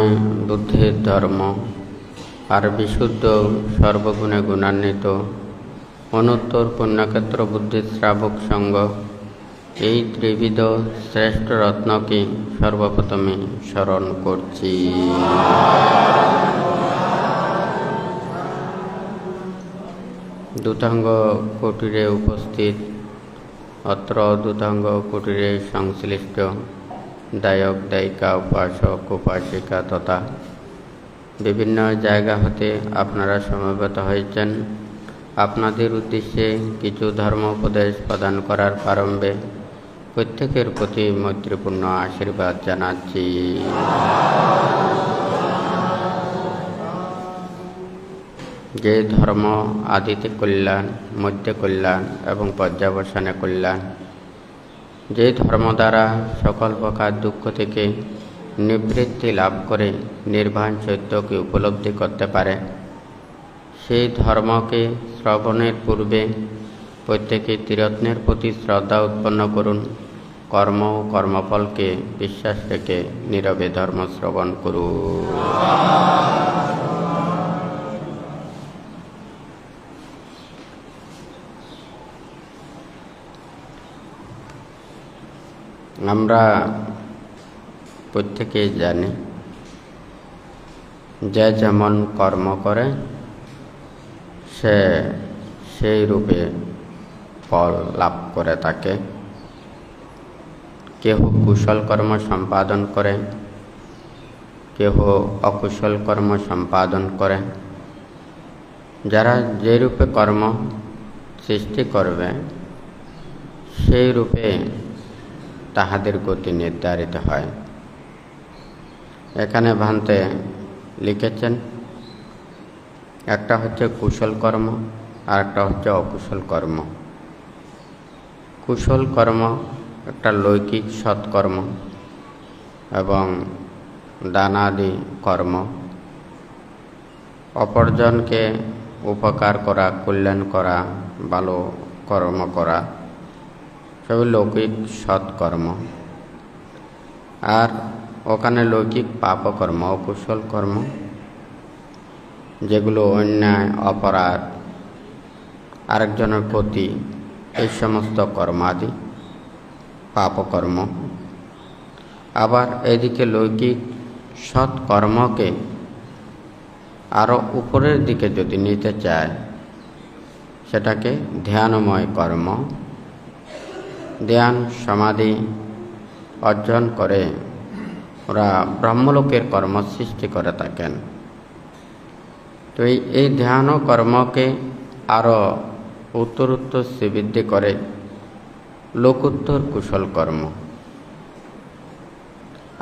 নয় বুদ্ধির ধর্ম, আর বিশুদ্ধ সর্বগুণে গুণান্বিত অনুত্তর পুণ্যক্ষেত্র বুদ্ধির শ্রাবক সঙ্গ, এই ত্রিবিধ শ্রেষ্ঠ রত্নকে সর্বপ্রথমে স্মরণ করছি। দূতাঙ্গ কুটিরে উপস্থিত, অত্র দূতাঙ্গ কুটিরে সংশ্লিষ্ট দায়ক দায়িকা, উপাসক উপাসিকা তথা বিভিন্ন জায়গা হতে আপনারা সমবেত হয়েছেন। আপনাদের উদ্দেশ্যে কিছু ধর্ম উপদেশ প্রদান করার প্রারম্ভে প্রত্যেকের প্রতি মৈত্রীপূর্ণ আশীর্বাদ জানাচ্ছি। যে ধর্ম আদিতে কল্যাণ, মধ্যে কল্যাণ এবং পর্যাবসানে কল্যাণ, যে ধর্ম দ্বারা সকল প্রকার দুঃখ থেকে নিবৃত্তি লাভ করে নির্বাণ সত্যকে উপলব্ধি করতে পারে, সেই ধর্মকে শ্রবণের পূর্বে প্রত্যেকে ত্রিরত্নের প্রতি শ্রদ্ধা উৎপন্ন করুন। কর্ম ও কর্মফলকে বিশ্বাস রেখে নীরবে ধর্ম শ্রবণ করুন। আমরা প্রত্যেকেই জানি যে যেমন কর্ম করে সে সেই রূপে ফল লাভ করে থাকে। কেহ কুশল কর্ম সম্পাদন করে, কেহ অকুশল কর্ম সম্পাদন করে। যারা যে রূপে কর্ম সৃষ্টি করবে সেই রূপে তাহাদের গতি নির্ধারিত হয়। এখানে ভান্তে লিখেছেন, একটা হচ্ছে কুশল কর্ম আর একটা হচ্ছে অকুশল কর্ম। কুশল কর্ম একটা লৌকিক সৎকর্ম এবং দানাদি কর্ম, অপরজনকে উপকার করা, কল্যাণ করা, ভালো কর্ম করা, সবই লৌকিক সৎকর্ম। আর ওখানে লৌকিক পাপকর্ম, অকুশল কর্ম, যেগুলো অন্যায়, অপরাধ, আরেকজনের ক্ষতি, এই সমস্ত কর্মাদি পাপকর্ম। আবার এদিকে লৌকিক সৎকর্মকে আরও উপরের দিকে যদি নিতে চায়, সেটাকে ধ্যানময় কর্ম। ধ্যান সমাধি অর্জন করে ওরা ব্রহ্মলোকের কর্ম সৃষ্টি করে থাকেন। তো এই ধ্যান কর্মকে আরও উত্তরোত্তর শ্রীবৃদ্ধি করে লোকোত্তর কুশল কর্ম।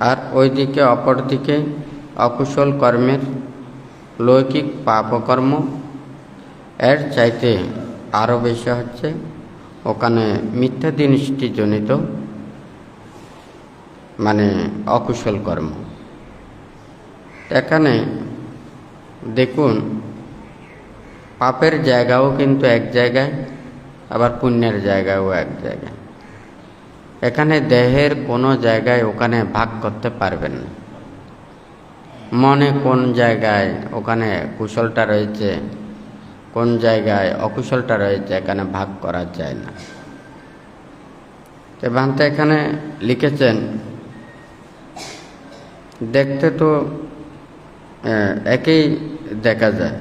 আর ওইদিকে অপরদিকে অকুশল কর্মের লৌকিক পাপকর্ম, এর চাইতে আরও বেশি হচ্ছে ওখানে মিথ্যা দৃষ্টিজনিত মানে অকুশল কর্ম। এখানে দেখুন, পাপের জায়গাও কিন্তু এক জায়গায়, আবার পুণ্যের জায়গাও এক জায়গায়। এখানে দেহের কোনো জায়গায় ওখানে ভাগ করতে পারবেন না। মনে কোন জায়গায় ওখানে কুশলটা রয়েছে, কোন জায়গায় অকুশলটা রয়েছে, এখানে ভাগ করা যায় না। তো ভান্তে এখানে লিখেছেন, দেখতে তো একই দেখা যায়,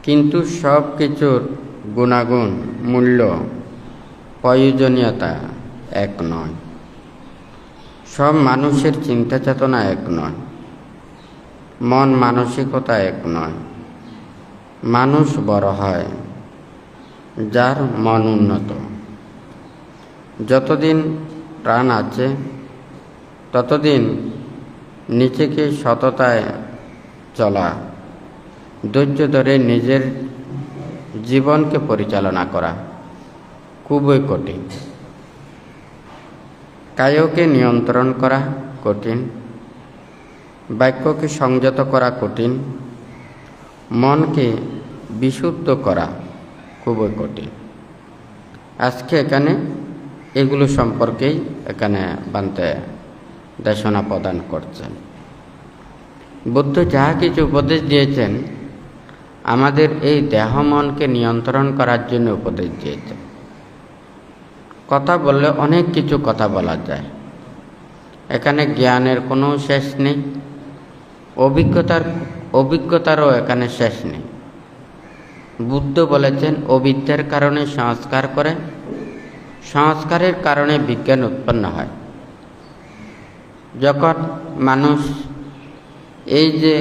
কিন্তু সব কিছুর গুণাগুণ, মূল্য, প্রয়োজনীয়তা এক নয়। সব মানুষের চিন্তা চেতনা এক নয়, মন মানসিকতা এক নয়। মানুষ বড় হয় যার মন উন্নত। যতদিন প্রাণ আছে ততদিন নিজেকে সততায় চলা, ধৈর্য ধরে নিজের জীবনকে পরিচালনা করা খুবই কঠিন। কায়কে নিয়ন্ত্রণ করা কঠিন, বাক্যকে সংযত করা কঠিন, মনকে বিশুদ্ধ করা খুবই কঠিন। আজকে এখানে এগুলো সম্পর্কেই এখানে বান্তে দেশনা প্রদান করছেন। বুদ্ধ যাহা কিছু উপদেশ দিয়েছেন আমাদের এই দেহ মনকে নিয়ন্ত্রণ করার জন্য উপদেশ দিয়েছেন। কথা বললে অনেক কিছু কথা বলা যায়, এখানে জ্ঞানের কোনো শেষ নেই, অভিজ্ঞতারও এখানে শেষ নেই। বুদ্ধ বলেছেন অবিদ্যার কারণে সংস্কার করে, সংস্কারের কারণে বিজ্ঞান উৎপন্ন হয়। যখন মানুষ এই যে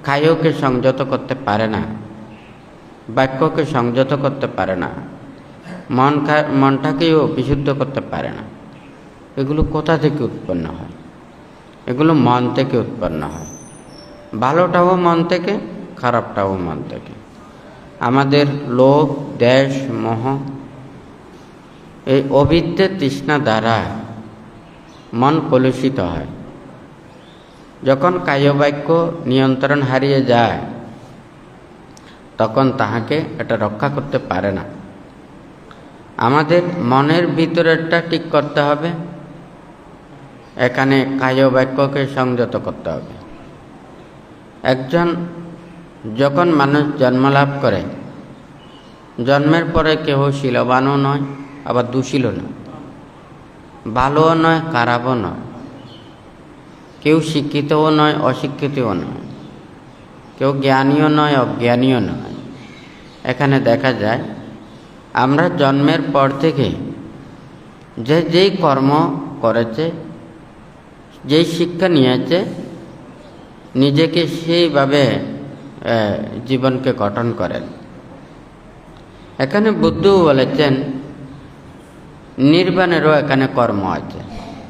কায়কে সংযত করতে পারে না, বাক্যকে সংযত করতে পারে না, মনটাকেও বিশুদ্ধ করতে পারে না, এগুলো কোথা থেকে উৎপন্ন হয়? এগুলো মন থেকে উৎপন্ন হয়। ভালোটাও মন থেকে, খারাপটাও মন থেকে। আমাদের লোভ, দ্বেষ, মোহ, এই অবিদ্যা তৃষ্ণা দ্বারা মন কলুষিত হয়। যখন কায়বাক্য নিয়ন্ত্রণ হারিয়ে যায় তখন তাহাকে এটা রক্ষা করতে পারে না। আমাদের মনের ভিতরেরটা ঠিক করতে হবে, এখানে কায়বাক্যকে সংযত করতে হবে। যখন মানুষ জন্মলাভ করে, জন্মের পরে কেউ শীলবানও নয়, আবার দুশীলও নয়, ভালোও নয়, খারাপও নয়, কেউ শিক্ষিতও নয়, অশিক্ষিতও নয়, কেউ জ্ঞানীও নয়, অজ্ঞানীও নয়। এখানে দেখা যায় আমরা জন্মের পর থেকে যেই কর্ম করেছে, যেই শিক্ষা নিয়েছে, নিজেকে সেইভাবে জীবনকে গঠন করেন। এখানে বুদ্ধ বলেছেন নির্বাণেরও এখানে কর্ম আছে,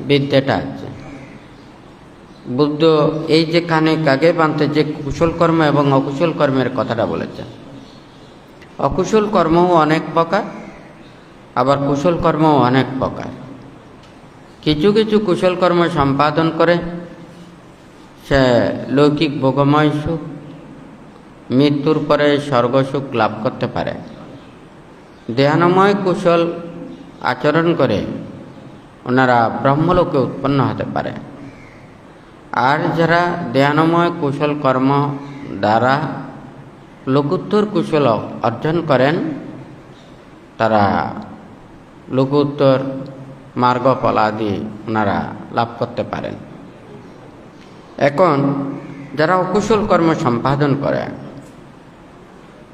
বিদ্যাটা আছে। বুদ্ধ এই যে কানে কাগে বাঁধতে যে কুশল কর্ম এবং অকুশল কর্মের কথাটা বলেছেন। অকুশল কর্মও অনেক প্রকার, আবার কুশল কর্মও অনেক প্রকার। কিছু কিছু কুশল কর্ম সম্পাদন করে সে লৌকিক ভোগময় সুখ, মৃত্যুর পরে স্বর্গসুখ লাভ করতে পারে। ধ্যানময় কুশল আচরণ করে ওনারা ব্রহ্মলোকে উৎপন্ন হতে পারে। আর যারা ধ্যানময় কুশল কর্ম দ্বারা লোকোত্তর কুশল অর্জন করেন, তারা লোকোত্তর মার্গফল আদি ওনারা লাভ করতে পারেন। এখন যারা অকুশল কর্ম সম্পাদন করে,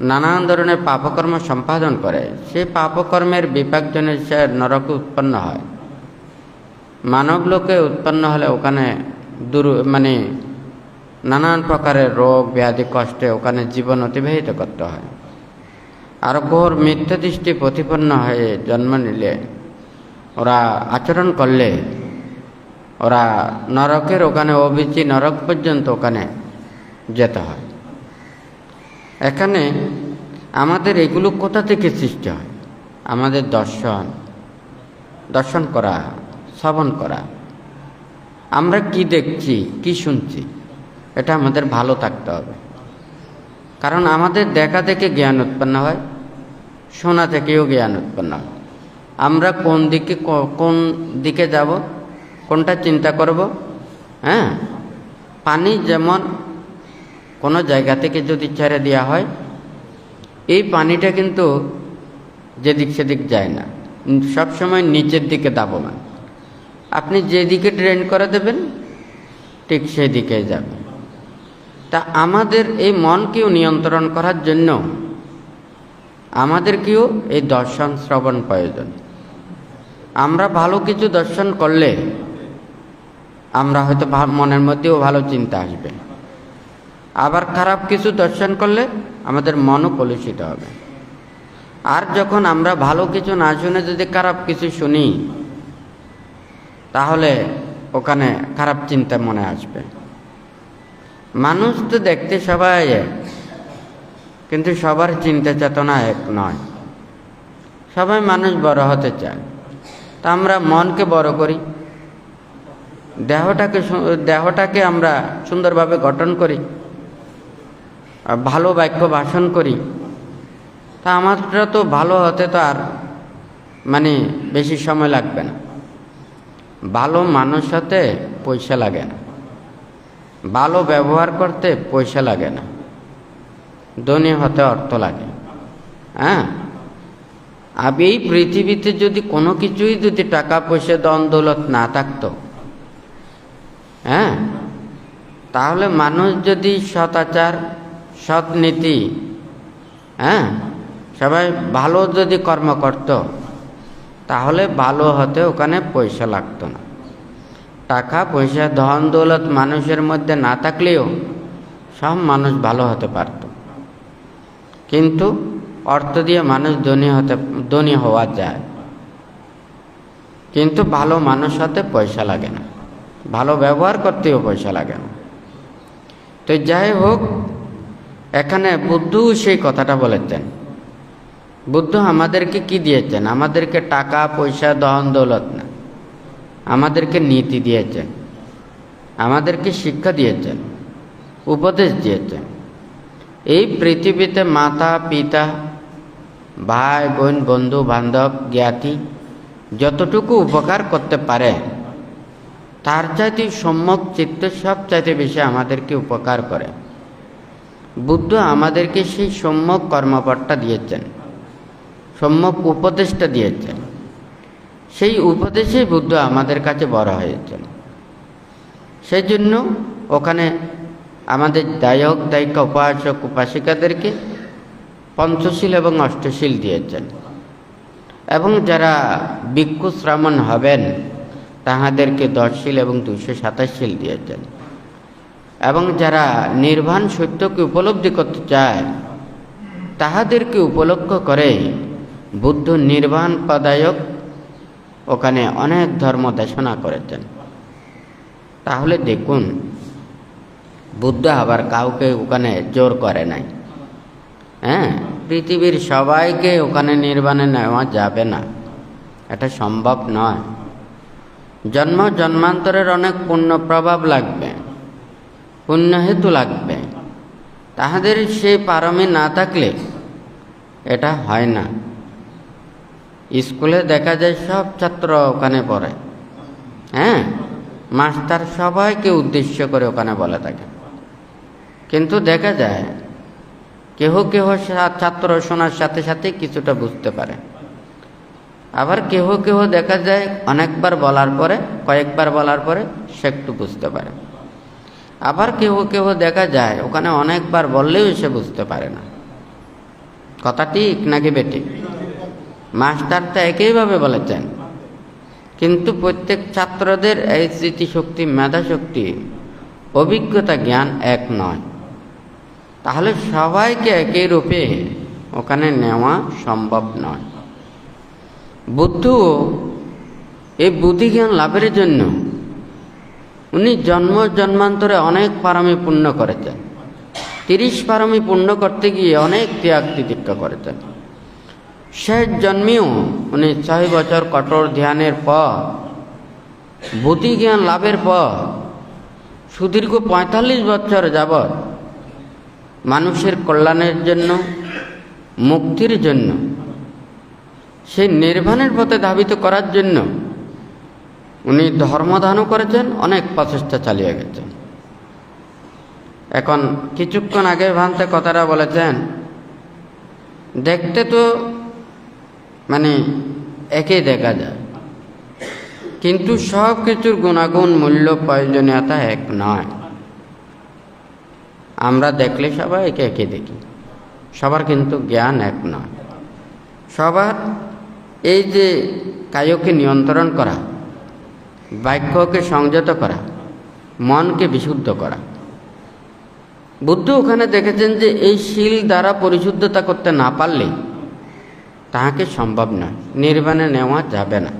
নানান ধরনের পাপকর্ম সম্পাদন করে, সেই পাপকর্মের বিপাকজনে সে নরকে উৎপন্ন হয়। মানব লোকে উৎপন্ন হলে ওখানে নানান প্রকারের রোগ ব্যাধি কষ্টে ওখানে জীবন অতিবাহিত করতে হয়। আর ঘোর মিথ্যা দৃষ্টি প্রতিপন্ন হয়ে জন্ম নিলে, ওরা আচরণ করলে, ওরা নরকের ওখানে অবিচি নরক পর্যন্ত ওখানে যেতে হয়। এখানে আমাদের এগুলো কোথা থেকে সৃষ্টি হয়? আমাদের দর্শন করা, শ্রবণ করা, আমরা কি দেখছি, কি শুনছি, এটা আমাদের ভালো থাকতে হবে। কারণ আমাদের দেখা থেকে জ্ঞান উৎপন্ন হয়, শোনা থেকেও জ্ঞান উৎপন্ন হয়। আমরা কোন দিকে যাব, কোনটা চিন্তা করব। পানি যেমন কোনো জায়গা থেকে যদি ছেড়ে দেওয়া হয়, এই পানিটা কিন্তু যেদিক সেদিক যায় না, সবসময় নিচের দিকে দাবমান। আপনি যেদিকে ড্রেন করে দেবেন ঠিক সেই দিকে যাবে। তা আমাদের এই মনকেও নিয়ন্ত্রণ করার জন্য আমাদেরকেও এই দর্শন শ্রবণ প্রয়োজন। আমরা ভালো কিছু দর্শন করলে আমরা হয়তো মনের মধ্যেও ভালো চিন্তা আসবে, আবার খারাপ কিছু দর্শন করলে আমাদের মনও কলুষিত হবে। আর যখন আমরা ভালো কিছু না শুনে যদি খারাপ কিছু শুনি, তাহলে ওখানে খারাপ চিন্তা মনে আসবে। মানুষ তো দেখতে সবাই এক, কিন্তু সবার চিন্তা চেতনা এক নয়। সবাই মানুষ বড় হতে চায়, তা আমরা মনকে বড় করি, দেহটাকে আমরা সুন্দরভাবে গঠন করি, ভালো বাক্য ভাষণ করি। তা আমারটা তো ভালো হতে তো আর বেশি সময় লাগবে না। ভালো মানুষ হতে পয়সা লাগে না, ভালো ব্যবহার করতে পয়সা লাগে না, ধনী হতে অর্থ লাগে। হ্যাঁ, আর এই পৃথিবীতে যদি কোনো কিছুই যদি টাকা পয়সা ধন দৌলত না থাকতো, হ্যাঁ, তাহলে মানুষ যদি সদাচার সৎ নীতি, হ্যাঁ, সবাই ভালো যদি কর্ম করত, তাহলে ভালো হতে ওখানে পয়সা লাগতো না। টাকা পয়সা ধন দৌলত মানুষের মধ্যে না থাকলেও সব মানুষ ভালো হতে পারত, কিন্তু অর্থ দিয়ে মানুষ ধনী হওয়া যায়, কিন্তু ভালো মানুষ হতে পয়সা লাগে না, ভালো ব্যবহার করতেও পয়সা লাগে না। তো যাই হোক, এখানে বুদ্ধ সেই কথাটা বলেছেন। বুদ্ধ আমাদেরকে কি দিয়েছেন? আমাদেরকে টাকা পয়সা ধন দৌলত না, আমাদেরকে নীতি দিয়েছেন, আমাদেরকে শিক্ষা দিয়েছেন, উপদেশ দিয়েছেন। এই পৃথিবীতে মাতা পিতা ভাই বোন বন্ধু বান্ধব জ্ঞাতি যতটুকু উপকার করতে পারে, তার চাইতে সম্যক চিত্ত সব চাইতে বেশি আমাদেরকে উপকার করে। বুদ্ধ আমাদেরকে সেই সম্যক কর্মপটটা দিয়েছেন, সম্যক উপদেশটা দিয়েছেন। সেই উপদেশেই বুদ্ধ আমাদের কাছে বড় হয়েছেন। সেই জন্য ওখানে আমাদের দায়ক দায়িকা উপাসক উপাসিকাদেরকে পঞ্চশীল এবং অষ্টশীল দিয়েছেন, এবং যারা ভিক্ষু শ্রামণ হবেন তাহাদেরকে 10 শীল এবং 227 শীল দিয়েছেন, এবং যারা নির্বাণ সত্যকে উপলব্ধি করতে চায় তাহাদেরকে উপলক্ষ করে বুদ্ধ নির্বাণ পদায়ক ওখানে অনেক ধর্ম দেশনা করেছেন। তাহলে দেখুন, বুদ্ধ আবার কাউকে ওখানে জোর করে নাই। হ্যাঁ, পৃথিবীর সবাইকে ওখানে নির্বাণে নেওয়া যাবে না, এটা সম্ভব নয়। জন্ম জন্মান্তরের অনেক পুণ্য প্রভাব লাগবে, পুণ্য হেতু লাগবে, তাহাদের সেই পারমি না থাকলে এটা হয় না। স্কুলে দেখা যায় সব ছাত্র ওখানে পড়ে, হ্যাঁ, মাস্টার সবাইকে উদ্দেশ্য করে ওখানে বলে থাকে, কিন্তু দেখা যায় কেহ কেহ ছাত্র শোনার সাথে সাথে কিছুটা বুঝতে পারে, আবার কেহ কেহ দেখা যায় অনেকবার বলার পরে, কয়েকবার বলার পরে সে একটু বুঝতে পারে, আবার কেহ কেহ দেখা যায় ওখানে অনেকবার বললেও সে বুঝতে পারে না। কথা ঠিক নাকি বেঠিক? মাস্টার তো একইভাবে বলেছেন, কিন্তু প্রত্যেক ছাত্রদের এই স্মৃতিশক্তি মেধাশক্তি অভিজ্ঞতা জ্ঞান এক নয়। তাহলে সবাইকে একই রূপে ওখানে নেওয়া সম্ভব নয়। বুদ্ধ এই বুদ্ধি জ্ঞান লাভের জন্য উনি জন্ম জন্মান্তরে অনেক পারমি পূর্ণ করেছেন। 30 পারমি পূর্ণ করতে গিয়ে অনেক ত্যাগ তিতিক্ষা করেছেন। শেষ জন্মেও উনি 6 বছর কঠোর ধ্যানের পর, বুদ্ধি জ্ঞান লাভের পর সুদীর্ঘ 45 বছর যাবৎ মানুষের কল্যাণের জন্য, মুক্তির জন্য, সেই নির্বাণের পথে ধাবিত করার জন্য উনি ধর্মদানও করেছেন, অনেক প্রচেষ্টা চালিয়ে গেছেন। এখন কিছুক্ষণ আগে ভান্তে কথাটা বলেছেন, দেখতে তো মানে একই দেখা যায়, কিন্তু সব কিছুর গুণাগুণ মূল্য প্রয়োজনীয়তা এক নয়। আমরা দেখলে সবাই একে একে দেখি, সবার কিন্তু জ্ঞান এক নয়। সবার এই যে কায়কে নিয়ন্ত্রণ করা, বাক্যকে সংযত করা, মনকে বিশুদ্ধ করা, বুদ্ধ ওখানে দেখেছেন যে এই শীল দ্বারা পরিশুদ্ধতা করতে না পারলে তাহাকে সম্ভব নয়, নির্বাণে নেওয়া যাবে না।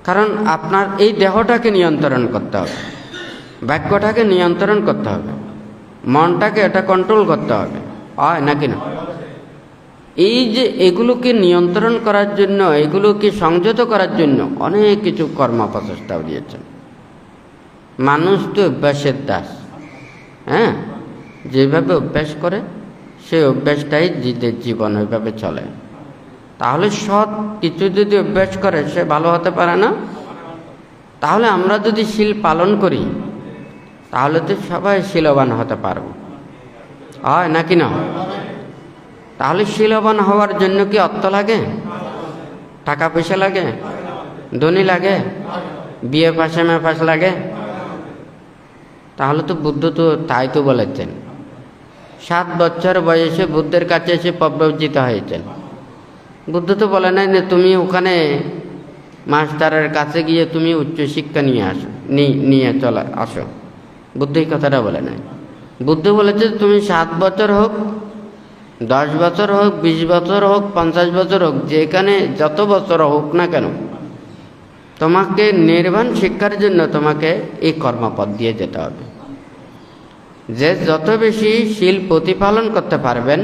কারণ আপনার এই দেহটাকে নিয়ন্ত্রণ করতে হবে, বাক্যটাকে নিয়ন্ত্রণ করতে হবে, মনটাকে এটা কন্ট্রোল করতে হবে, হয় নাকি না? এই যে এগুলোকে নিয়ন্ত্রণ করার জন্য, এগুলোকে সংযত করার জন্য অনেক কিছু কর্মপ্রচেষ্টাও দিয়েছেন। মানুষ তো অভ্যাসের দাস। হ্যাঁ, যেভাবে অভ্যাস করে সেই অভ্যাসটাই জীবন ওইভাবে চলে। তাহলে সৎ কিছু যদি অভ্যাস করে সে ভালো হতে পারে না। তাহলে আমরা যদি শীল পালন করি, তাহলে তো সবাই শীলবান হতে পারবো, হয় নাকি না? তাহলে শীলবান হওয়ার জন্য কি অর্থ লাগে, টাকা পয়সা লাগে, ধনী লাগে, বিয়ে পাশে মেপাশ লাগে? তাহলে তো বুদ্ধ তো তাই তো বলেছেন, 7 বছর বয়সে বুদ্ধের কাছে এসে প্রব্রজিত হয়েছেন। বুদ্ধ তো বলে নাই যে তুমি ওখানে মাস্টারের কাছে গিয়ে তুমি উচ্চশিক্ষা নিয়ে চলে আসো। বুদ্ধ এই কথাটা বলে নাই। বুদ্ধ বলেছে তুমি 7 বছর হোক, 10 বছর হোক, 20 বছর হোক, 50 বছর হোক, যেখানে যত বছর হোক না কেন, তোমাকে নির্বাণ শিক্ষার জন্য তোমাকে এই কর্মপথ দিয়ে যেতে হবে। যে যত বেশি শীল প্রতিপালন করতে পারবেন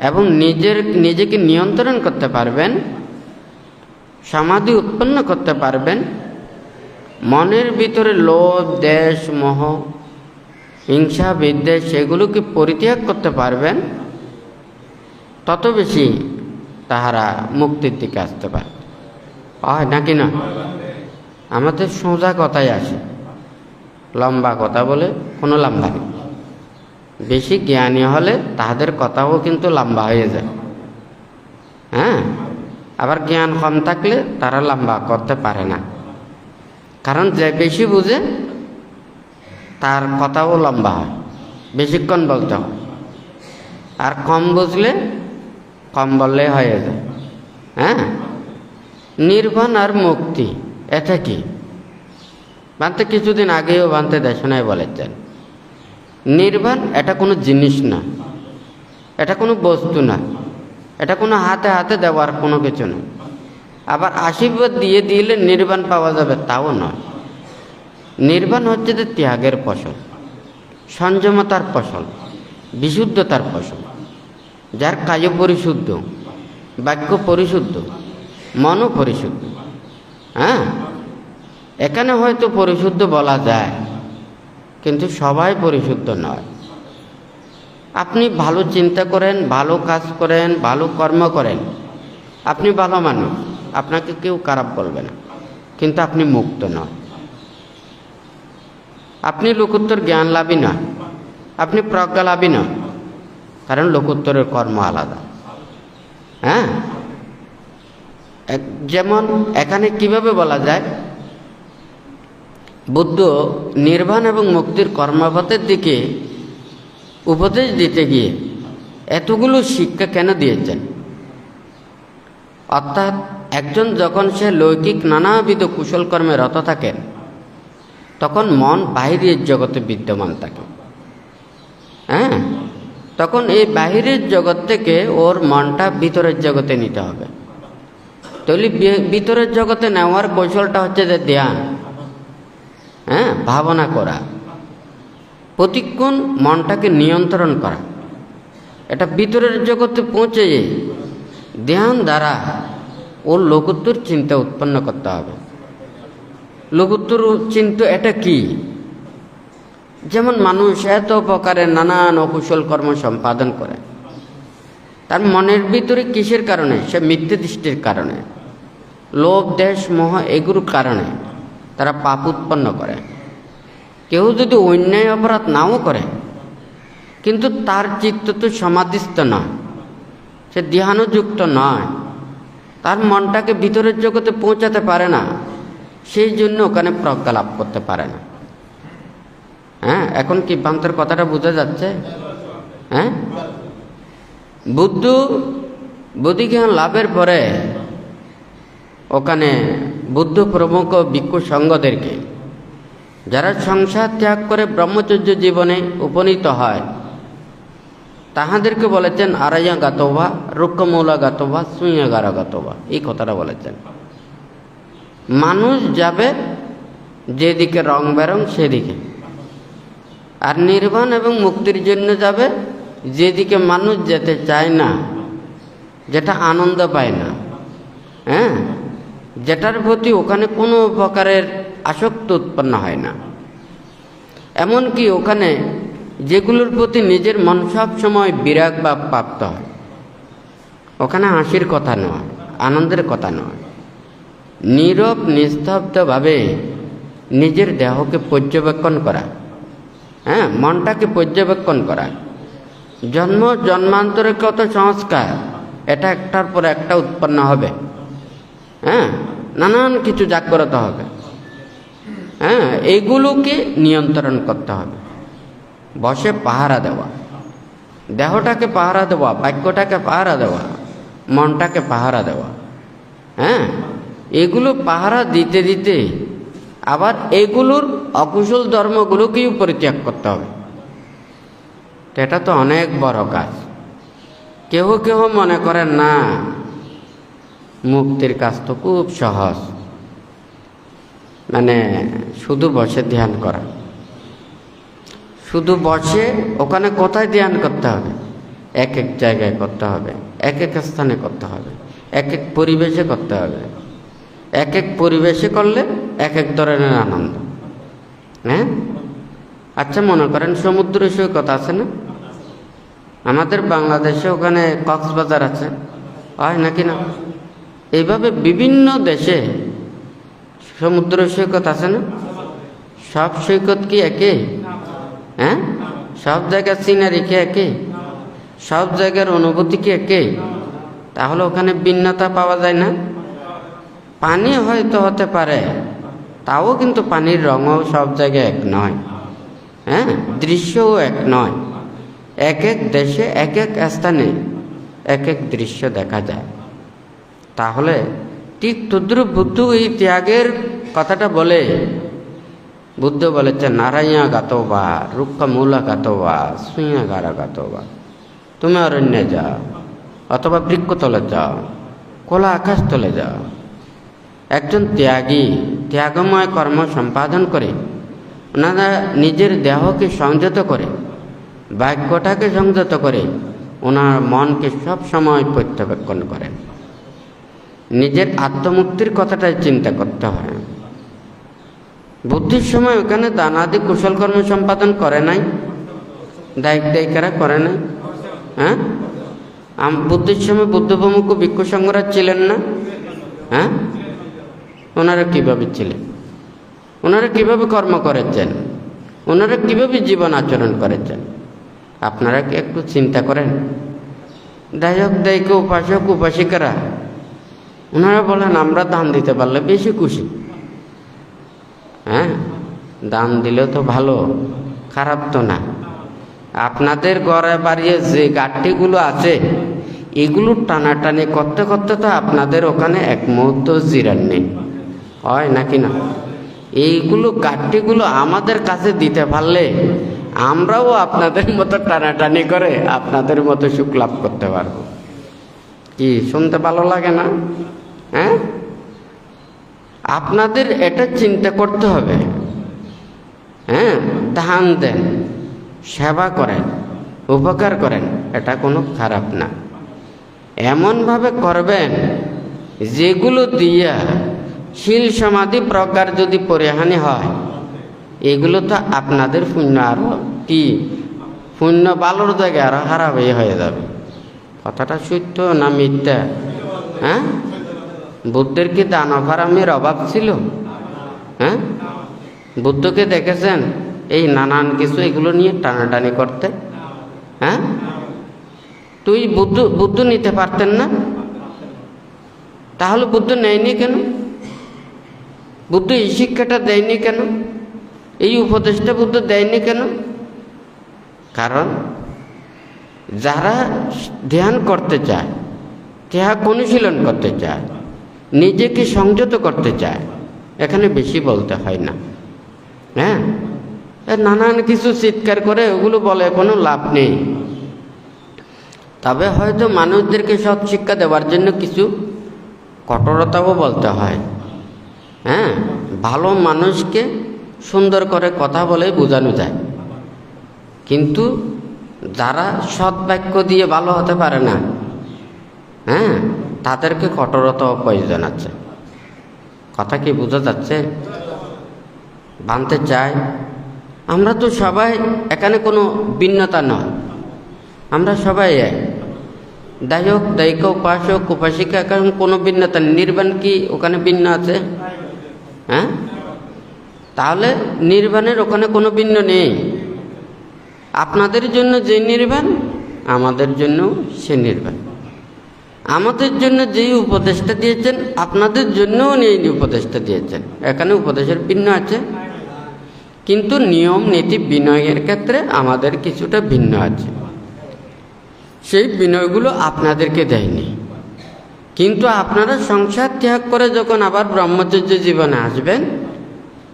এবং নিজেকে নিয়ন্ত্রণ করতে পারবেন, সমাধি উৎপন্ন করতে পারবেন, মনের ভিতরে লোভ, দ্বেষ, মোহ, হিংসা, বিদ্বেষ সেগুলোকে পরিত্যাগ করতে পারবেন, তত বেশি তাহারা মুক্তির দিকে আসতে পারে, হয় নাকি না? আমাদের সোজা কথাই আসে, লম্বা কথা বলে কোনো লম্বা নেই। বেশি জ্ঞানী হলে তাদের কথাও কিন্তু লম্বা হয়ে যায়। হ্যাঁ, আবার জ্ঞান কম থাকলে তারা লম্বা করতে পারে না, কারণ যে বেশি বুঝে তার কথাও লম্বা হয়, বেশিক্ষণ বলতে হয়। আর কম বুঝলে কম বললে হয়ে যায়। হ্যাঁ, নির্বাণ আর মুক্তি এটা কি? বানতে কিছুদিন আগেও বানতে দেশনায় বলেছেন, নির্বাণ এটা কোনো জিনিস না, এটা কোনো বস্তু না, এটা কোনো হাতে হাতে দেওয়ার কোনো কিছু না। আবার আশীর্বাদ দিয়ে দিলে নির্বাণ পাওয়া যাবে তাও নয়। নির্বাণ হচ্ছে যে ত্যাগের ফসল, সংযমতার ফসল, বিশুদ্ধতার ফসল। যার কায় পরিশুদ্ধ, বাক্য পরিশুদ্ধ, মনও পরিশুদ্ধ। হ্যাঁ, এখানে হয়তো পরিশুদ্ধ বলা যায়, কিন্তু সবাই পরিশুদ্ধ নয়। আপনি ভালো চিন্তা করেন, ভালো কাজ করেন, ভালো কর্ম করেন, আপনি ভালো মানুষ, আপনাকে কেউ খারাপ বলবে না, কিন্তু আপনি মুক্ত নয়। আপনি লোকোত্তর জ্ঞান লাভই নয়, আপনি প্রজ্ঞা লাভই নয়, কারণ লোকোত্তরের কর্ম আলাদা। হ্যাঁ, যেমন এখানে কিভাবে বলা যায়, বুদ্ধ নির্বাণ এবং মুক্তির কর্মপথের দিকে উপদেশ দিতে গিয়ে এতগুলো শিক্ষা কেন দিয়েছেন? অর্থাৎ একজন যখন সে লৌকিক নানাবিধ কুশল কর্মে রত থাকেন, তখন মন বাহিরের জগতে বিদ্যমান থাকে। হ্যাঁ, তখন এই বাহিরের জগৎ থেকে ওর মনটা ভিতরের জগতে নিতে হবে। তাহলে ভিতরের জগতে নেওয়ার কৌশলটা হচ্ছে যে ধ্যান। হ্যাঁ, ভাবনা করা, প্রতিক্ষণ মনটাকে নিয়ন্ত্রণ করা। এটা ভিতরের জগতে পৌঁছে ধ্যান দ্বারা ওর লোকোত্তর চিন্তা উৎপন্ন করতে হবে। লোকোত্তর চিন্তা এটা কি? যেমন মানুষ এত প্রকারের নানান অকুশল কর্ম সম্পাদন করে, তার মনের ভিতরে কিসের কারণে? সে মিথ্যে দৃষ্টির কারণে, লোভ, দ্বেষ, মোহ এগুলোর কারণে তারা পাপ উৎপন্ন করে। কেউ যদি অন্যায় অপরাধ নাও করে, কিন্তু তার চিত্ত তো সমাধিস্থ নয়, সে ধ্যানযুক্ত নয়, তার মনটাকে ভিতরের জগতে পৌঁছাতে পারে না, সেই জন্য ওখানে প্রজ্ঞা লাভ করতে পারে না। হ্যাঁ, এখন কি বান্তের কথাটা বোঝা যাচ্ছে? হ্যাঁ, বুদ্ধিজ্ঞান লাভের পরে ওখানে বুদ্ধ প্রমুখ ভিক্ষু সংঘদেরকে, যারা সংসার ত্যাগ করে ব্রহ্মচর্য জীবনে উপনীত হয়, তাহাদেরকে বলেছেন আরাইয়া গাতবা, রুক্ষমূলা গাতবা, সুইয়াগারা গাতবা, এই কথাটা বলেছেন। মানুষ যাবে যেদিকে রং বেরং সেদিকে, আর নির্বাণ এবং মুক্তির জন্য যাবে যেদিকে মানুষ যেতে চায় না, যেটা আনন্দ পায় না। হ্যাঁ, যেটার প্রতি ওখানে কোনো প্রকারের আসক্তি উৎপন্ন হয় না, এমনকি ওখানে যেগুলোর প্রতি নিজের মন সব সময় বিরাগ বা প্রাপ্ত হয়, ওখানে হাসির কথা নয়, আনন্দের কথা নয়, নীরব নিস্তব্ধভাবে নিজের দেহকে পর্যবেক্ষণ করা, হ্যাঁ, মনটাকে পর্যবেক্ষণ করা। জন্ম জন্মান্তরের কত সংস্কার, এটা একটার পর একটা উৎপন্ন হবে, হ্যাঁ, নানান কিছু জাগ্রত হবে, হ্যাঁ, এইগুলোকে নিয়ন্ত্রণ করতে হবে। বসে পাহারা দেওয়া, দেহটাকে পাহারা দেওয়া, বাক্যটাকে পাহারা দেওয়া, মনটাকে পাহারা দেওয়া, হ্যাঁ, এগুলো পাহারা দিতে দিতে আবার এগুলোর অকুশল ধর্মগুলোকেও পরিত্যাগ করতে হবে। এটা তো অনেক বড় কাজ। কেহ কেহ মনে করেন না মুক্তির কাজ তো খুব সহজ, মানে শুধু বসে ধ্যান করা, শুধু বসে ওখানে কোথায় ধ্যান করতে হবে, এক এক জায়গায় করতে হবে, এক এক স্থানে করতে হবে, এক এক পরিবেশে করতে হবে। এক এক পরিবেশে করলে এক এক ধরনের আনন্দ, হ্যাঁ। আচ্ছা, মনে করেন সমুদ্র সৈকত আছে না আমাদের বাংলাদেশে, ওখানে কক্সবাজার আছে, হয় নাকি না? এইভাবে বিভিন্ন দেশে সমুদ্র সৈকত আছে না? সব সৈকত কি একই? হ্যাঁ, সব জায়গার সিনারি কি একই? সব জায়গার অনুভূতি কি একই? তাহলে ওখানে ভিন্নতা পাওয়া যায় না? পানি হয়তো হতে পারে, তাও কিন্তু পানির রঙও সব জায়গায় এক নয়, হ্যাঁ, দৃশ্যও এক নয়। এক এক দেশে এক এক স্থানে এক এক দৃশ্য দেখা যায়। তাহলে ঠিক তদ্রুপ বুদ্ধ এই ত্যাগের কথাটা বলে, বুদ্ধ বলেছেন নারায়ণা গাতবা, রুক্ষ মূলা গাতবা, সুইয়া গারা গাতবা। তুমি অরণ্যে যাও অথবা বৃক্ষতলে যাও, খোলা আকাশ তলে যাও। একজন ত্যাগী ত্যাগময় কর্ম সম্পাদন করে, ওনারা নিজের দেহকে সংযত করে, বাক্যটাকে সংযত করে, ওনার মনকে সব সময় পর্যবেক্ষণ করেন। নিজের আত্মমুক্তির কথাটাই চিন্তা করতে হয়। বুদ্ধির সময় ওখানে দানাদি কুশল কর্ম সম্পাদন করে নাই, দায়িকারা করে নাই, হ্যাঁ। বুদ্ধির সময় বুদ্ধ প্রমুখ ভিক্ষু সংঘরা ছিলেন না, হ্যাঁ। ওনারা কিভাবে ছিলেন, ওনারা কিভাবে কর্ম করেছেন, ওনারা কিভাবে জীবন আচরণ করেছেন, আপনারা কি একটু চিন্তা করেন? দায়ক দায়িকা উপাসক উপাসিকারা ওনারা বলেন আমরা দান দিতে পারলে বেশি খুশি, হ্যাঁ, দান দিলেও তো ভালো, খারাপ তো না। আপনাদের ঘরে বাড়িয়ে যে গাঠটিগুলো আছে এগুলো টানাটানি করতে করতে তো আপনাদের ওখানে এক মুহূর্ত জিরান নেই, হয় নাকি না? এইগুলো গাঠটিগুলো আমাদের কাছে দিতে পারলে আমরাও আপনাদের মতো টানাটানি করে আপনাদের মতো সুখ লাভ করতে পারবো। কি শুনতে ভালো লাগে না? হ্যাঁ, আপনাদের এটা চিন্তা করতে হবে। হ্যাঁ, দান দেন, সেবা করেন, উপকার করেন, এটা কোনো খারাপ না। এমনভাবে করবেন যেগুলো দিয়া শীল সমাধি প্রকার যদি পরিহানি হয়, এগুলো তো আপনাদের পুণ্য আরো কি পুণ্য ভালোর জায়গায় আরো খারাপ হয়ে যাবে। কথাটা সত্য না মিথ্যা? হ্যাঁ, বুদ্ধের কি দানভারামের অভাব ছিল? হ্যাঁ, বুদ্ধকে দেখেছেন এই নানান কিছু এগুলো নিয়ে টানাটানি করতে? হ্যাঁ, তুই বুদ্ধ নিতে পারতেন না? তাহলে বুদ্ধ নেয়নি কেন? বুদ্ধ এই শিক্ষাটা দেয়নি কেন? এই উপদেশটা বুদ্ধ দেয়নি কেন? কারণ যারা ধ্যান করতে চায়, ত্যাগ অনুশীলন করতে চায়, নিজেকে সংযত করতে চায়, এখানে বেশি বলতে হয় না। হ্যাঁ, নানান কিছু চিৎকার করে ওগুলো বলে কোনো লাভ নেই। তবে হয়তো মানুষদেরকে সৎ শিক্ষা দেওয়ার জন্য কিছু কঠোরতাও বলতে হয়। হ্যাঁ, ভালো মানুষকে সুন্দর করে কথা বলে বোঝানো যায়, কিন্তু যারা সৎ বাক্য দিয়ে ভালো হতে পারে না, হ্যাঁ, তাদেরকে কঠোরতাও প্রয়োজন আছে। কথা কি বোঝা যাচ্ছে? বানতে চাই আমরা তো সবাই, এখানে কোনো ভিন্নতা নয়, আমরা সবাই এক। দায়ক দায়িকা উপাসক উপাসিকা, এখন কোনো ভিন্নতা নেই। নির্বাণ কি ওখানে ভিন্ন আছে? হ্যাঁ, তাহলে নির্বাণের ওখানে কোনো ভিন্ন নেই। আপনাদের জন্য যে নির্বাণ, আমাদের জন্য সে নির্বাণ। আমাদের জন্য যেই উপদেশটা দিয়েছেন, আপনাদের জন্যও এই উপদেশটা দিয়েছেন। এখানে উপদেশের ভিন্ন আছে, কিন্তু নিয়ম নীতি বিনয়ের ক্ষেত্রে আমাদের কিছুটা ভিন্ন আছে। সেই বিনয়গুলো আপনাদেরকে দেয়নি, কিন্তু আপনারা সংসার ত্যাগ করে যখন আবার ব্রহ্মচর্য জীবনে আসবেন,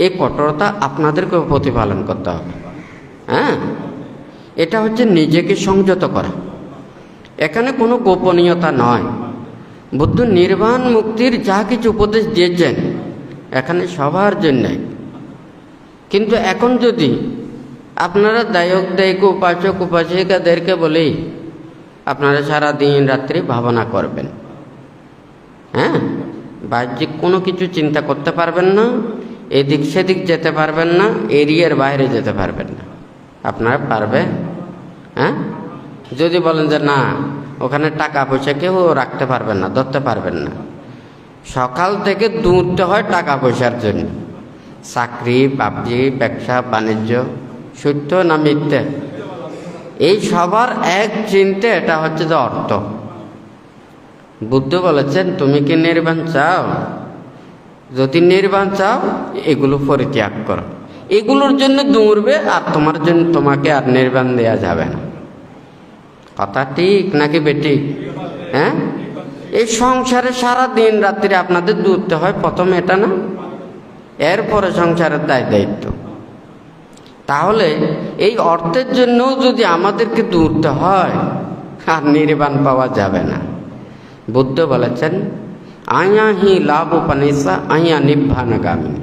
এই কঠোরতা আপনাদেরকে প্রতিপালন করতে হবে। হ্যাঁ, এটা হচ্ছে নিজেকে সংযত করা। এখানে কোনো গোপনীয়তা নয়। বুদ্ধ নির্বাণ মুক্তির যা কিছু উপদেশ দিয়েছেন এখানে সবার জন্যই। কিন্তু এখন যদি আপনারা দায়ক দায়িক উপাসক উপাসিকাদেরকে বলেই আপনারা সারা দিন রাত্রি ভাবনা করবেন, হ্যাঁ, বাহ্যিক কোনো কিছু চিন্তা করতে পারবেন না, এদিক সেদিক যেতে পারবেন না, এরিয়ার বাইরে যেতে পারবেন না, আপনারা পারবে? হ্যাঁ, যদি বলেন যে না, ওখানে টাকা পয়সা কেউ রাখতে পারবেন না, ধরতে পারবেন না। সকাল থেকে দৌড়তে হয় টাকা পয়সার জন্য, চাকরি বাবজি ব্যবসা বাণিজ্য, সত্য না মিথ্যে, এই সবার এক চিন্তা, এটা হচ্ছে যে অর্থ। বুদ্ধ বলেছেন তুমি কি নির্বাণ চাও? যদি নির্বাণ চাও এগুলো পরিত্যাগ করো। এগুলোর জন্য দৌড়বে আর তোমার জন্য তোমাকে আর নির্বাণ দেওয়া যাবে না। কথা ঠিক নাকি বেঠিক? হ্যাঁ, এই সংসারে সারা দিন রাত্রি আপনাদের দৌড়তে হয়, প্রথম এটা না, এরপরে সংসারের দায় দায়িত্ব। তাহলে এই অর্থের জন্য যদি আমাদেরকে দৌড়তে হয়, আর নির্বাণ পাওয়া যাবে না। বুদ্ধ বলেছেন আয়া হি লাভ উপনিষা আয়া নির্বাণগামী।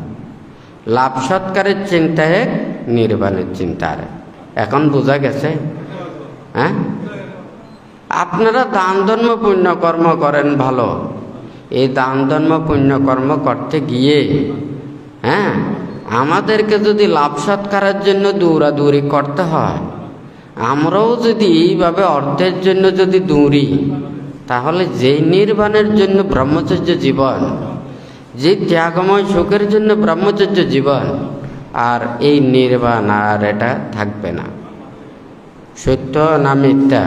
লাভ সৎকারের চিন্তা এক, নির্বাণের চিন্তা আর। এখন বোঝা গেছে? হ্যাঁ, আপনারা দান ধর্ম পুণ্যকর্ম করেন ভালো, এই দান ধর্ম পুণ্যকর্ম করতে গিয়ে হ্যাঁ আমাদেরকে যদি লাভ সৎকারের জন্য দৌড়াদৌড়ি করতে হয়, আমরাও যদি এইভাবে অর্থের জন্য যদি দৌড়ি, তাহলে যেই নির্বাণের জন্য ব্রহ্মচর্য জীবন, যে ত্যাগময় সুখের জন্য ব্রহ্মচর্য জীবন, আর এই নির্বাণ আর এটা থাকবে না। সত্য না মিথ্যা?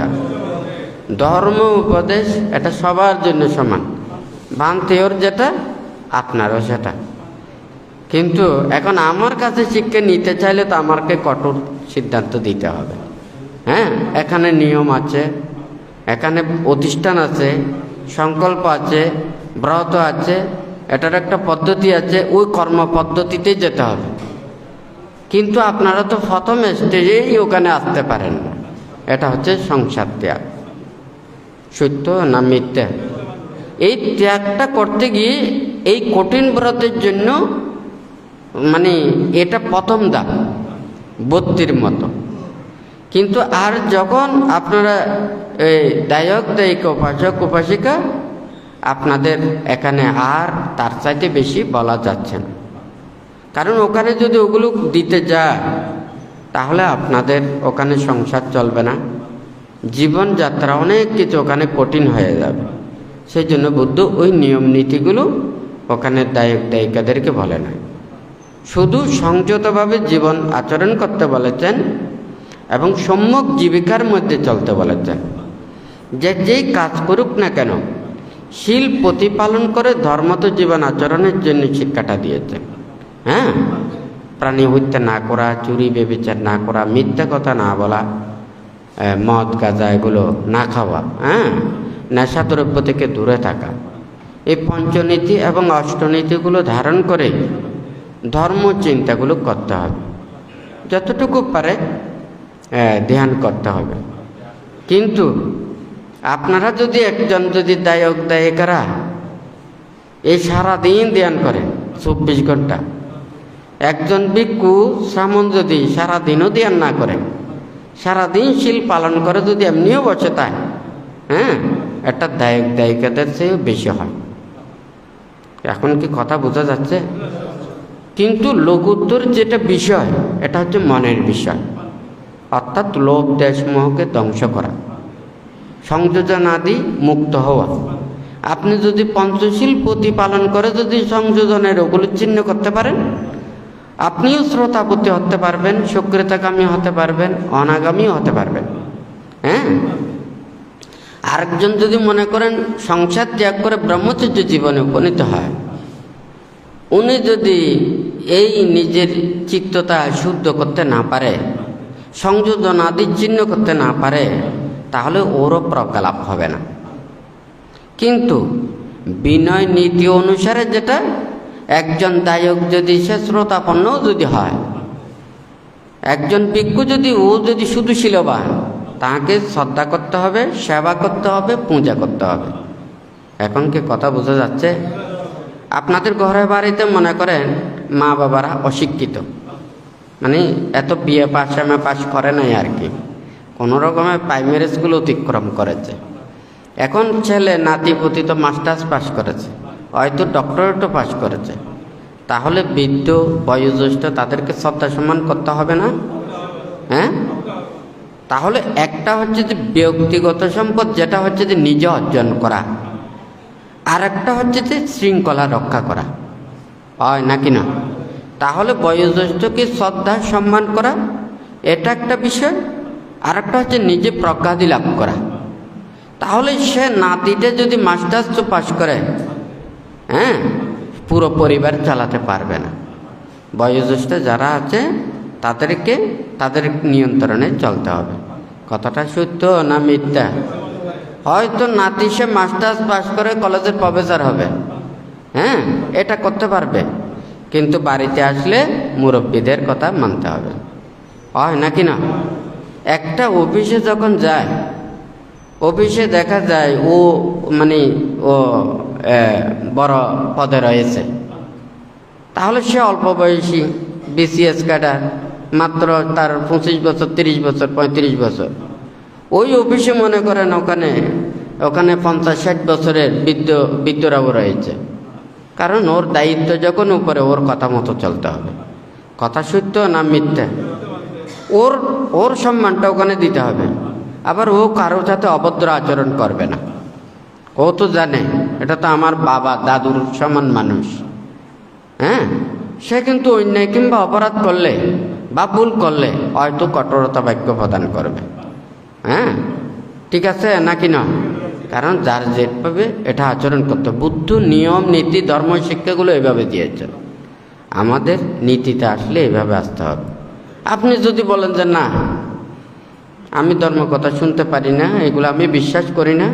ধর্ম উপদেশ এটা সবার জন্য সমান, ভান্তিওর যেটা আপনারও সেটা। কিন্তু এখন আমার কাছে শিক্ষা নিতে চাইলে তো আমাকে কঠোর সিদ্ধান্ত দিতে হবে। হ্যাঁ, এখানে নিয়ম আছে, এখানে প্রতিষ্ঠান আছে, সংকল্প আছে, ব্রত আছে, এটার একটা পদ্ধতি আছে, ওই কর্ম পদ্ধতিতেই যেতে হবে। কিন্তু আপনারা তো প্রথম স্টেজেই ওখানে আসতে পারেন না। এটা হচ্ছে সংসার ত্যাগ। সত্য না মিথ্যা? এই ত্যাগটা করতে গিয়ে এই কঠিন ব্রতের জন্য মানে এটা প্রথম ধাপ, বত্তির মতো। কিন্তু আর যখন আপনারা এই দায়ক দায়িক উপাসক উপাসিকা, আপনাদের এখানে আর তার চাইতে বেশি বলা যাচ্ছে না। কারণ ওখানে যদি ওগুলো দিতে যায়, তাহলে আপনাদের ওখানে সংসার চলবে না, জীবনযাত্রা অনেক কিছু ওখানে কঠিন হয়ে যাবে। সেই জন্য বুদ্ধ ওই নিয়ম নীতিগুলো ওখানে দায়ক দায়িকাদেরকে বলে না, শুধু সংযতভাবে জীবন আচরণ করতে বলেছেন এবং সম্যক জীবিকার মধ্যে চলতে বলেছেন। যে যেই কাজ করুক না কেন, শীল প্রতিপালন করে ধর্মত জীবন আচরণের জন্য শিক্ষাটা দিয়েছেন। হ্যাঁ, প্রাণী হত্যা না করা, চুরি বেবিচার না করা, মিথ্যা কথা না বলা, মদ গাঁজা এগুলো না খাওয়া, হ্যাঁ, নেশাদ্রব্য থেকে দূরে থাকা, এই পঞ্চনীতি এবং অষ্টনীতিগুলো ধারণ করে ধর্ম চিন্তাগুলো করতে হবে। যতটুকু পারে ধ্যান করতে হবে। কিন্তু আপনারা যদি একজন যদি দায়ক দায়িকারা এই সারাদিন ধ্যান করে 24 ঘন্টা, একজন ভিক্ষু শ্রামণ যদি সারাদিনও ধ্যান না করে, সারাদিন শীল পালন করে যদি এমনিও বসে তাই, হ্যাঁ, একটা দায়ক দায়িকাদের চেয়েও বেশি হয়। এখন কি কথা বোঝা যাচ্ছে? কিন্তু লঘুত্তর যেটা বিষয়, এটা হচ্ছে মনের বিষয়, অর্থাৎ লোভ দেশ মোহকে ধ্বংস করা, সংযোজন আদি মুক্ত হওয়া। আপনি যদি পঞ্চশীল প্রতিপালন করে যদি সংযোজনের ওগুলো চিহ্ন করতে পারেন, আপনিও শ্রোতাপতি হতে পারবেন, সুকৃতকামী হতে পারবেন, অনাগামীও হতে পারবেন। হ্যাঁ, আরেকজন যদি মনে করেন সংসার ত্যাগ করে ব্রহ্মচর্য জীবনে উপনীত হয়, উনি যদি এই নিজের চিত্ততা শুদ্ধ করতে না পারে, সংযোজন আদি চিহ্ন করতে না পারে, তাহলে ওরও প্রজ্ঞালাভ হবে না। কিন্তু বিনয় নীতি অনুসারে যেটা, একজন দায়ক যদি সে শ্রোতাপন্নও যদি হয়, একজন ভিক্ষু যদি ও যদি শুধু শিলবান, তাকে শ্রদ্ধা করতে হবে, সেবা করতে হবে, পূজা করতে হবে। এখন কি কথা বোঝা যাচ্ছে? আপনাদের ঘরে বাড়িতে মনে করেন মা বাবারা অশিক্ষিত, মানে এত বিয়ে পাস এমএ পাস করে নাই আর কি, কোনো রকমের প্রাইমারি স্কুল অতিক্রম করেছে। এখন ছেলে নাতিপুতি তো মাস্টার্স পাস করেছে, হয়তো ডক্টরেটও পাস করেছে, তাহলে বৃদ্ধ বয়োজ্যেষ্ঠ তাদেরকে শ্রদ্ধা সম্মান করতে হবে না? হ্যাঁ, তাহলে একটা হচ্ছে যে ব্যক্তিগত সম্পদ, যেটা হচ্ছে যে নিজে অর্জন করা, আর একটা হচ্ছে যে শৃঙ্খলা রক্ষা করা, হয় নাকি না? তাহলে বয়োজ্যেষ্ঠকে শ্রদ্ধা সম্মান করা এটা একটা বিষয়, আর একটা হচ্ছে নিজে প্রজ্ঞাদি লাভ করা। তাহলে সে নাতিটা যদি মাস্টার্স পাস করে, হ্যাঁ, পুরো পরিবার চালাতে পারবে না। বয়োজ্যেষ্ঠ যারা আছে তাদেরকে তাদের নিয়ন্ত্রণে চলতে হবে। কথাটা সত্য না মিথ্যা? হয়তো নাতি সে মাস্টার্স পাস করে কলেজের প্রফেসর হবে, হ্যাঁ, এটা করতে পারবে, কিন্তু বাড়িতে আসলে মুরব্বীদের কথা মানতে হবে, হয় নাকি না? একটা অফিসে যখন যায়, অফিসে দেখা যায় ও মানে ও বড় পদে রয়েছে, তাহলে সে অল্প বয়সী বিসিএস ক্যাডার, মাত্র তার 25 বছর, 30 বছর, 35 বছর। ওই অফিসে মনে করেন ওখানে 50-60 বছরের বৃদ্ধরাও রয়েছে, কারণ ওর দায়িত্ব যখন উপরে, ওর কথা মতো চলতে হবে। কথা সত্য না মিথ্যা? ওর সম্মানটা ওখানে দিতে হবে। আবার ও কারোর সাথে অভদ্র আচরণ করবে না। ও তো জানে এটা তো আমার বাবা দাদুর সমান মানুষ, হ্যাঁ, সে কিন্তু অন্যায় কিংবা অপরাধ করলে বা ভুল করলে হয়তো কঠোরতা বাক্য প্রদান করবে। হ্যাঁ, ঠিক আছে নাকি না? কারণ যার যেভাবে এটা আচরণ করতে, বুদ্ধ নিয়ম নীতি ধর্ম শিক্ষাগুলো এভাবে দিয়েছেন। আমাদের নীতিতে আসলে এভাবে আসতে হবে। আপনি যদি বলেন যে না, আমি ধর্ম কথা শুনতে পারি না, এগুলো আমি বিশ্বাস করি না,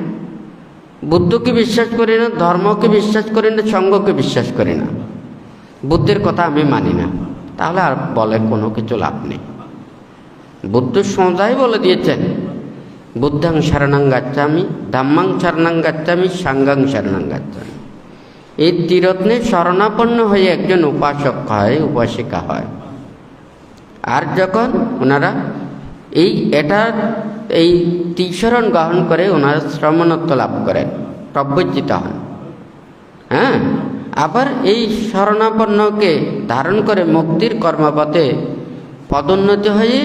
বুদ্ধকে বিশ্বাস করি না, ধর্মকে বিশ্বাস করি না, সঙ্ঘকে বিশ্বাস করি না, বুদ্ধের কথা আমি মানি না, তাহলে আর বলে কোনো কিছু লাভ নেই। বুদ্ধ সোজাই বলে দিয়েছেন, বুদ্ধাং শরণাং গাচ্ছামি, ধাম্মাং শরণাং গাচ্ছামি, সাঙ্গাং শরণাং গাচ্ছামি। এই ত্রিরত্নে শরণাপন্ন হয়ে একজন উপাসক হয়, উপাসিকা হয়। আর যখন ওনারা এই ত্রিশরণ গ্রহণ করে ওনারা শ্রমণত্ব লাভ করেন, প্রব্রজিত হন। হ্যাঁ, আবার এই শরণাপন্নকে ধারণ করে মুক্তির কর্মপথে পদোন্নতি হয়ে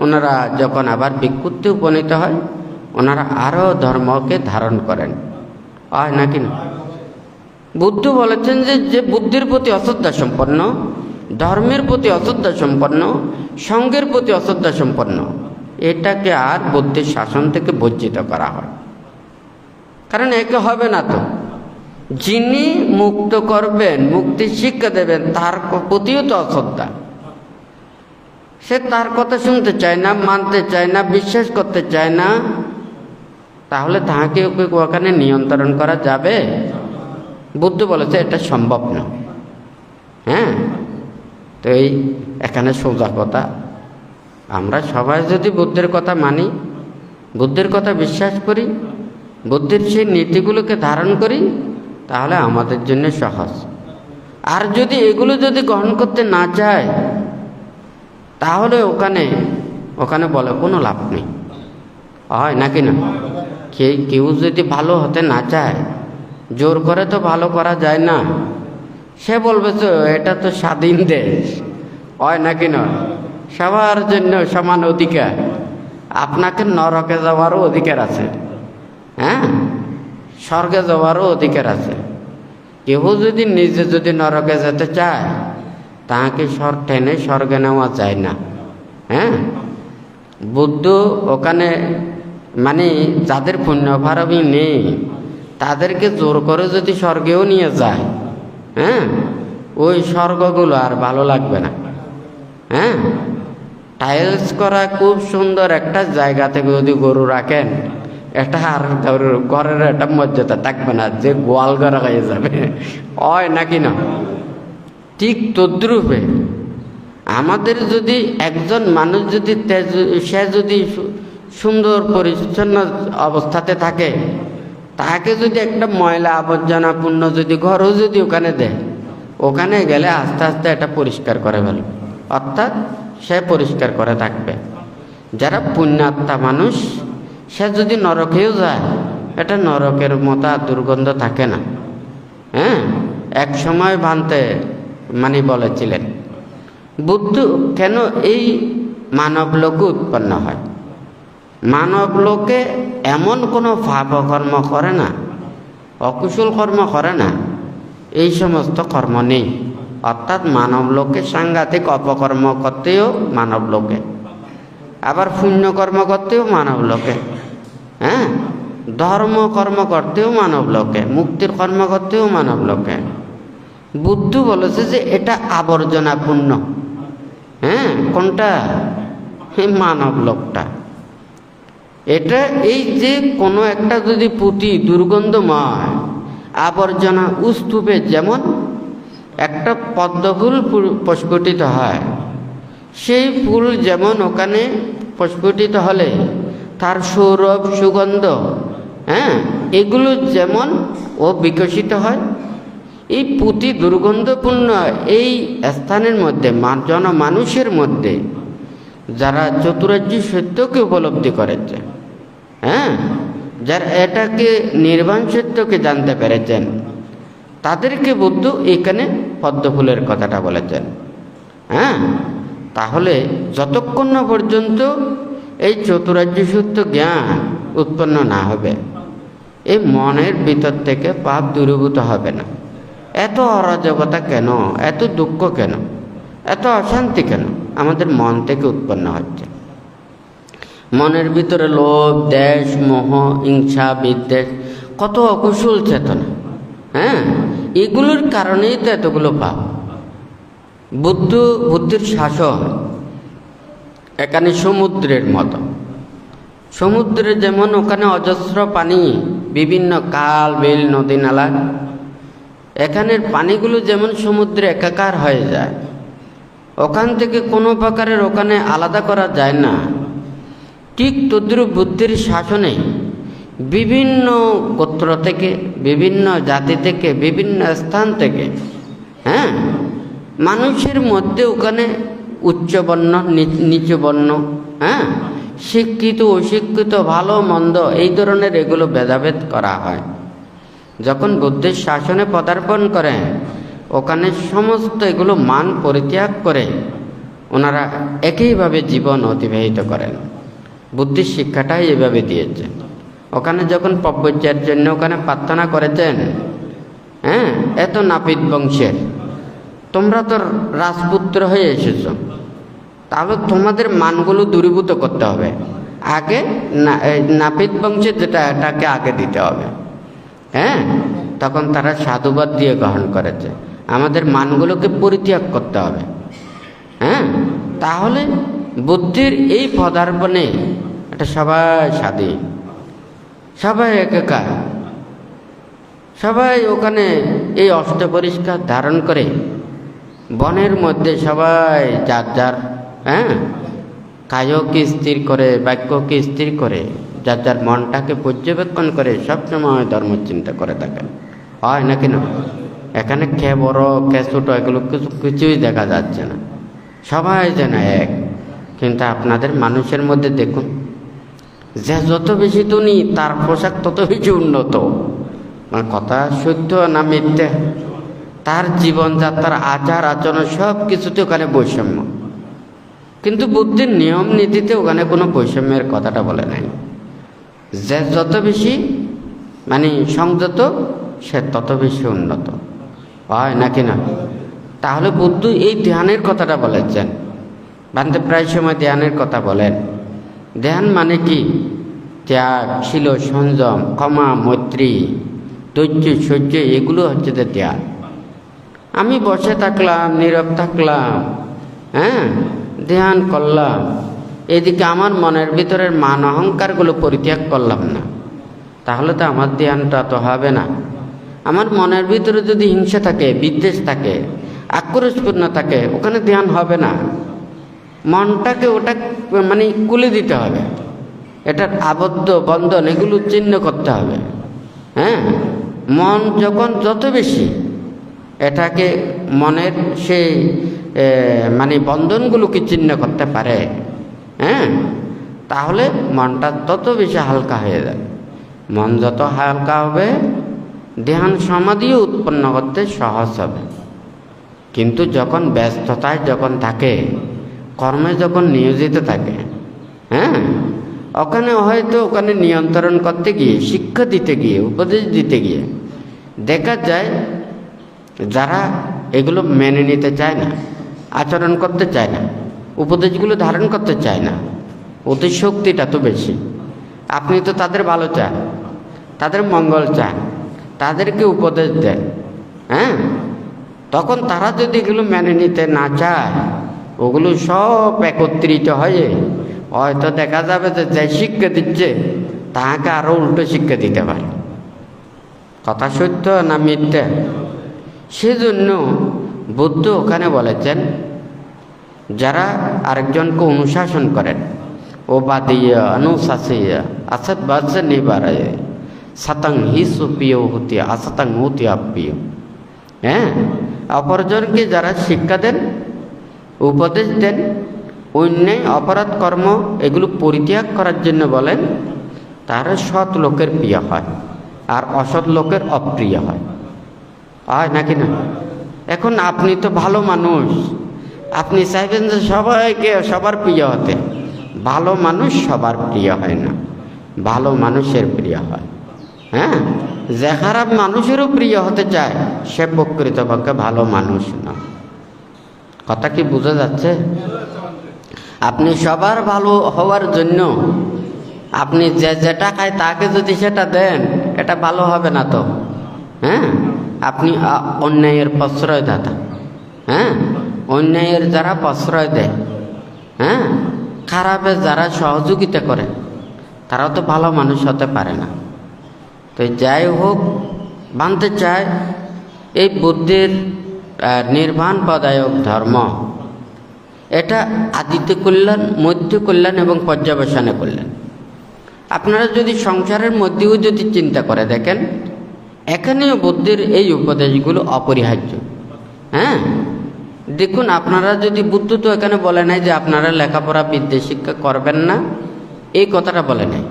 ওনারা যখন আবার ভিক্ষুত্বে উপনীত হয়, ওনারা আরও ধর্মকে ধারণ করেন, হয় নাকি না? বুদ্ধ বলেছেন যে বুদ্ধির প্রতি অশ্রদ্ধা সম্পন্ন, ধর্মের প্রতি অশ্রদ্ধা সম্পন্ন, সঙ্ঘের প্রতি অশ্রদ্ধা সম্পন্ন, এটাকে আর বুদ্ধির শাসন থেকে বঞ্চিত করা হয়। কারণ একে হবে না তো। যিনি মুক্ত করবেন, মুক্তির শিক্ষা দেবেন, তার প্রতিও তো অশ্রদ্ধা। সে তার কথা শুনতে চায় না, মানতে চায় না, বিশ্বাস করতে চায় না, তাহলে তাহাকে ওখানে নিয়ন্ত্রণ করা যাবে? বুদ্ধ বলেছে এটা সম্ভব না। হ্যাঁ, তো এখানে সোজা কথা, আমরা সবাই যদি বুদ্ধের কথা মানি, বুদ্ধের কথা বিশ্বাস করি, বুদ্ধের সেই নীতিগুলোকে ধারণ করি, তাহলে আমাদের জন্য সহজ। আর যদি এগুলো যদি গ্রহণ করতে না চায়, তাহলে ওখানে বলে কোনো লাভ নেই, হয় নাকি না? কেউ যদি ভালো হতে না চায়, জোর করে তো ভালো করা যায় না। সে বলবে তো এটা তো স্বাধীন দেশ, হয় নাকি না? সবার জন্য সমান অধিকার, আপনাকে নরকে যাওয়ারও অধিকার আছে, হ্যাঁ, স্বর্গে যাওয়ারও অধিকার আছে। কেউ যদি নিজে যদি নরকে যেতে চায়, তাকে টেনে স্বর্গে নেওয়া যায় না। হ্যাঁ, বুদ্ধ ওখানে মানে যাদের পুণ্যভারমী নেই তাদেরকে জোর করে যদি স্বর্গেও নিয়ে যায়, হ্যাঁ, ওই স্বর্গগুলো আর ভালো লাগবে না। হ্যাঁ, টাইলস করা খুব সুন্দর একটা জায়গা থেকে যদি গরু রাখেন, এটা আর ঘরের একটা মর্যাদা থাকবে না, যে গোয়াল ঘর হয়ে যাবে, হয় নাকি না? ঠিক তদ্রূপে আমাদের যদি একজন মানুষ যদি সে যদি সুন্দর পরিচ্ছন্ন অবস্থাতে থাকে, তাকে যদি একটা ময়লা আবর্জনাপূর্ণ যদি ঘরও যদি ওখানে দেয়, ওখানে গেলে আস্তে আস্তে এটা পরিষ্কার করে ফেলবে, অর্থাৎ সে পরিষ্কার করে থাকবে। যারা পুণ্যাত্মা মানুষ, সে যদি নরকেও যায়, এটা নরকের মতো দুর্গন্ধ থাকে না। হ্যাঁ, এক সময় ভান্তে মানে বলেছিলেন, বুদ্ধ কেন এই মানব লোকে উৎপন্ন হয়? মানব লোকে এমন কোনো পাপকর্ম করে না, অকুশল কর্ম করে না, এই সমস্ত কর্ম নেই। অর্থাৎ মানব লোকে সাংঘাতিক অপকর্ম করতেও মানব লোকে, আবার পুণ্যকর্ম করতেও মানব লোকে, হ্যাঁ, ধর্ম কর্ম করতেও মানব লোকে, মুক্তির কর্ম করতেও মানব লোকে। বুদ্ধ বলেছে যে এটা আবর্জনাপূর্ণ। হ্যাঁ, কোনটা? মানব লোকটা। এটা এই যে কোনো একটা যদি পুঁতি দুর্গন্ধময় আবর্জনা স্তূপে যেমন একটা পদ্মফুল প্রস্ফুটিত হয়, সেই ফুল যেমন ওখানে প্রস্ফুটিত হলে তার সৌরভ সুগন্ধ, হ্যাঁ, এগুলো যেমন ও বিকশিত হয়, এই পুঁতি দুর্গন্ধপূর্ণ এই স্থানের মধ্যে মানুষের মধ্যে যারা চতুরার্য সত্যকে উপলব্ধি করেছে, হ্যাঁ, যারা এটাকে নির্বাণ সত্যকে জানতে পেরেছেন, তাদেরকে বুদ্ধ এখানে পদ্মফুলের কথাটা বলেছেন। হ্যাঁ, তাহলে যতক্ষণ না পর্যন্ত এই চতুরার্য সত্য জ্ঞান উৎপন্ন না হবে, এই মনের ভিতর থেকে পাপ দূরীভূত হবে না। এত অরাজকতা কেন, এত দুঃখ কেন, এত অশান্তি কেন আমাদের মন থেকে উৎপন্ন হচ্ছে? মনের ভিতরে লোভ, দ্বেষ, মোহ, হিংসা, বিদ্বেষ, কত অকুশল চেতনা, হ্যাঁ, এগুলোর কারণেই তো এতগুলো পাপ। বুদ্ধির শাসন এখানে সমুদ্রের মতো। সমুদ্রে যেমন ওখানে অজস্র পানি, বিভিন্ন কাল, বিল, নদী, নালা, এখানের পানিগুলো যেমন সমুদ্রে একাকার হয়ে যায়, ওখান থেকে কোনো প্রকারের ওখানে আলাদা করা যায় না। ঠিক তদ্রূপ বুদ্ধির শাসনে বিভিন্ন গোত্র থেকে, বিভিন্ন জাতি থেকে, বিভিন্ন স্থান থেকে, হ্যাঁ, মানুষের মধ্যে ওখানে উচ্চবর্ণ, নিচুবর্ণ, হ্যাঁ, শিক্ষিত, অশিক্ষিত, ভালো মন্দ, এই ধরনের এগুলো ভেদাভেদ করা হয়। যখন বুদ্ধের শাসনে পদার্পণ করেন, ওখানে সমস্ত এগুলো মান পরিত্যাগ করে ওনারা একইভাবে জীবন অতিবাহিত করেন। বুদ্ধির শিক্ষাটাই এভাবে দিয়েছেন। ওখানে যখন পব্যচার জন্য ওখানে প্রার্থনা করেছেন, হ্যাঁ, এত নাপিত বংশের, তোমরা তো রাজপুত্র হয়ে এসেছ, তাহলে তোমাদের মানগুলো দূরীভূত করতে হবে। আগে নাপিত বংশের যেটা, এটাকে আগে দিতে হবে। হ্যাঁ, তখন তারা সাধুবাদ দিয়ে গ্রহণ করেছে, আমাদের মানগুলোকে পরিত্যাগ করতে হবে। হ্যাঁ, তাহলে বুদ্ধির এই পদার্পণে এটা সবাই স্বাধীন, সবাই একাকার, সবাই ওখানে এই অষ্টপরিষ্কার ধারণ করে বনের মধ্যে সবাই যার যার, হ্যাঁ, কায়কে স্থির করে, বাক্যকে স্থির করে, যার যার মনটাকে পর্যবেক্ষণ করে সবসময় ধর্ম চিন্তা করে থাকেন। হয় নাকি না? এখানে কে বড় কে ছোট এগুলো কিছুই দেখা যাচ্ছে না, সবাই যেন এক। কিন্তু আপনাদের মানুষের মধ্যে দেখুন, যে যত বেশি ধনী তার পোশাক তত বেশি উন্নত। কথা সত্য না মিথ্যে? তার জীবনযাত্রার আচার আচরণ সব কিছুতে ওখানে বৈষম্য। কিন্তু বুদ্ধির নিয়ম নীতিতে ওখানে কোনো বৈষম্যের কথাটা বলে নাই। যে যত বেশি মানে সংযত, সে তত বেশি উন্নত। হয় নাকি না? তাহলে বুদ্ধ এই ধ্যানের কথাটা বলেছেন। বান্ধব প্রায় সময় ধ্যানের কথা বলেন। ধ্যান মানে কি? ত্যাগ, ছিল, সংযম, ক্ষমা, মৈত্রী, ধৈর্য, সহ্য, এগুলো হচ্ছে যে ধ্যান। আমি বসে থাকলাম, নীরব থাকলাম, ধ্যান করলাম, এদিকে আমার মনের ভিতরের মান অহংকারগুলো পরিত্যাগ করলাম না, তাহলে তো আমার ধ্যানটা তো হবে না। আমার মনের ভিতরে যদি হিংসা থাকে, বিদ্বেষ থাকে, আক্রোশপূর্ণ থাকে, ওখানে ধ্যান হবে না। মনটাকে ওটা মানে খুলে দিতে হবে, এটার আবদ্ধ বন্ধন এগুলো চিহ্ন করতে হবে। মন যখন যত বেশি এটাকে মনের সেই মানে বন্ধনগুলোকে চিহ্ন করতে পারে, তাহলে মনটা তত বেশি হালকা হয়ে যাবে। মন যত হালকা হবে, ধ্যান সমাধিও উৎপন্ন করতে সহজ হবে। কিন্তু যখন ব্যস্ততায় যখন থাকে, কর্মে যখন নিয়োজিত থাকে, ওখানে নিয়ন্ত্রণ করতে গিয়ে, শিক্ষা দিতে গিয়ে, উপদেশ দিতে গিয়ে দেখা যায় যারা এগুলো মেনে নিতে চায় না, আচরণ করতে চায় না, উপদেশগুলো ধারণ করতে চায় না, ওদের শক্তিটা তো বেশি। আপনি তো তাদের ভালো চান, তাদের মঙ্গল চান, তাদেরকে উপদেশ দেন, তখন তারা যদি এগুলো মেনে নিতে না চায়, ওগুলো সব একত্রিত হয়ে হয়তো দেখা যাবে যে শিক্ষা দিচ্ছে তাহাকে আরও উল্টো শিক্ষা দিতে পারে। কথা সত্য না মিথ্যা? সেজন্য বুদ্ধ ওখানে বলেছেন, যারা আরেকজনকে অনুশাসন করেন, ও বাদিয়া অনুশাসিয়া আসত বাস নিবারায় সাতাং হি সুপ্রিয় হতে আসাতাং হতে আপ্রিয়। অপরজনকে যারা শিক্ষা দেন, উপদেশ দেন, অন্যায় অপরাধ কর্ম এগুলো পরিত্যাগ করার জন্য বলেন, তারা সৎ লোকের প্রিয় হয় আর অসৎ লোকের অপ্রিয় হয় নাকি না? এখন আপনি তো ভালো মানুষ, আপনি চাইবেন যে সবাইকে সবার প্রিয় হতে। ভালো মানুষ সবার প্রিয় হয় না, ভালো মানুষের প্রিয় হয়। যে খারাপ মানুষেরও প্রিয় হতে চায়, সে প্রকৃতপক্ষে ভালো মানুষ না। কথা কি বোঝা যাচ্ছে? আপনি সবার ভালো হওয়ার জন্য আপনি যেটা খায় তাকে যদি সেটা দেন, এটা ভালো হবে না তো। আপনি অন্যায়ের প্রশ্রয়দাতা, অন্যায়ের যারা প্রশ্রয় দেয়, খারাপের যারা সহযোগিতা করে, তারাও তো ভালো মানুষ হতে পারে না। তো যাই হোক, মানতে চায় এই বুদ্ধের নির্বাণ পদায়ক ধর্ম, এটা আদিতে কল্যাণ, মধ্য কল্যাণ এবং পর্যবসানে কল্যাণ। আপনারা যদি সংসারের মধ্যেও যদি চিন্তা করে দেখেন, এখানেও বুদ্ধের এই উপদেশগুলো অপরিহার্য। দেখুন, আপনারা যদি, বুদ্ধ তো এখানে বলে নাই যে আপনারা লেখাপড়া বিদ্যা শিক্ষা করবেন না, এই কথাটা বলে নাই।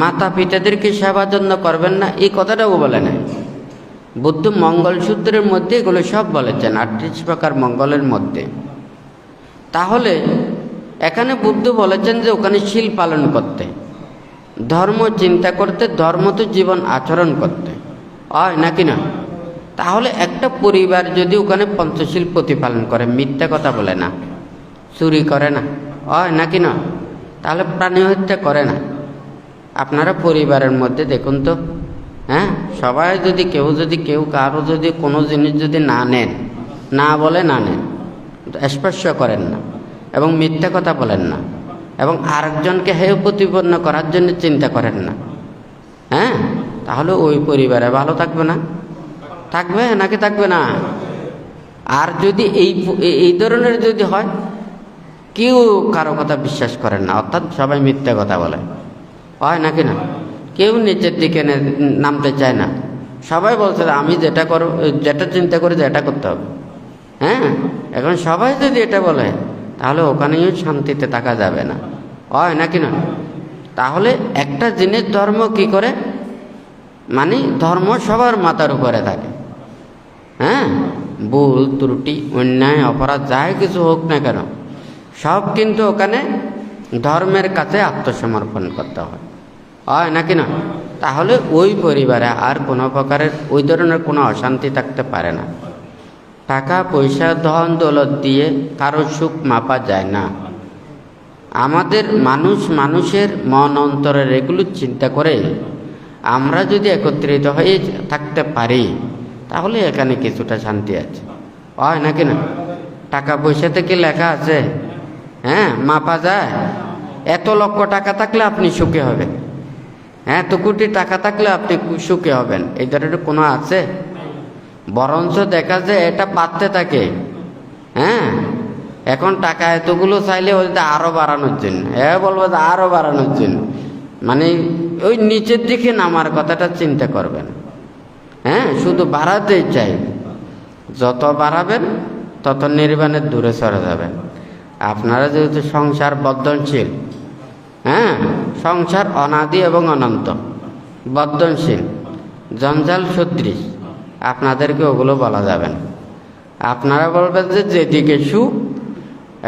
মাতা পিতাদেরকে সেবা যত্ন করবেন না, এই কথাটাও বলে নাই। বুদ্ধ মঙ্গলসূত্রের মধ্যে এগুলো সব বলেছেন, 38 প্রকার মঙ্গলের মধ্যে। তাহলে এখানে বুদ্ধ বলেছেন যে ওখানে শীল পালন করতে, ধর্ম চিন্তা করতে, ধর্ম তো জীবন আচরণ করতে হয় নাকি না? তাহলে একটা পরিবার যদি ওখানে পঞ্চশীল প্রতিপালন করে, মিথ্যা কথা বলে না, চুরি করে না, হয় নাকি না, তাহলে প্রাণী হত্যা করে না। আপনারা পরিবারের মধ্যে দেখুন তো, সবাই যদি কেউ কারো যদি কোনো জিনিস যদি না নেন, না বলে না নেন, স্পর্শ করেন না এবং মিথ্যা কথা বলেন না এবং আরেকজনকে হেয় প্রতিপন্ন করার জন্য চিন্তা করেন না, তাহলে ওই পরিবারে ভালো থাকবে না? থাকবে নাকি থাকবে না? আর যদি এই ধরনের যদি হয়, কেউ কারো কথা বিশ্বাস করেন না, অর্থাৎ সবাই মিথ্যা কথা বলে, হয় নাকি না? কেউ নিচের দিকে নামতে চায় না, সবাই বলছে আমি যেটা চিন্তা করি যেটা করতে হবে। এখন সবাই যদি এটা বলে, তাহলে ওখানেও শান্তিতে থাকা যাবে না, হয় নাকি না? তাহলে একটা জিনিস ধর্ম কি করে, মানে ধর্ম সবার মাথার উপরে থাকে। ভুল ত্রুটি অন্যায় অপরাধ যাই কিছু হোক না কেন, সব কিন্তু ওখানে ধর্মের কাছে আত্মসমর্পণ করতে হয় নাকি না? তাহলে ওই পরিবারে আর কোনো প্রকারের ওই ধরনের কোনো অশান্তি থাকতে পারে না। টাকা পয়সা ধন দৌলত দিয়ে কারো সুখ মাপা যায় না। আমাদের মানুষের মন অন্তরের এগুলো চিন্তা করে আমরা যদি একত্রিত হয়ে থাকতে পারি তাহলে এখানে কিছুটা শান্তি আছে, হয় নাকি না? টাকা পয়সাতে কি লেখা আছে? হ্যাঁ, মাপা যায়? এত লক্ষ টাকা থাকলে আপনি সুখী হবেন, এত কোটি টাকা থাকলে আপনি সুখী হবেন, এই ধরনের কোনো আছে? বরঞ্চ দেখা যায় এটা বাড়তে থাকে। হ্যাঁ, এখন টাকা এতগুলো চাইলে ওইটা আরো বাড়ানোর জন্য, বলবো যে আরো বাড়ানোর জন্য, মানে ওই নিচের দিকে নামার কথাটা চিন্তা করবেন। হ্যাঁ, শুধু বাড়াতেই চাই, যত বাড়াবেন তত নির্বাণের দূরে সরে যাবেন। আপনারা যেহেতু সংসার বর্ধনশীল, হ্যাঁ, সংসার অনাদি এবং অনন্ত, বর্ধনশীল, জঞ্জাল সদৃশ, আপনাদেরকে ওগুলো বলা যাবে না। আপনারা বলবেন যে যেদিকে সুখ,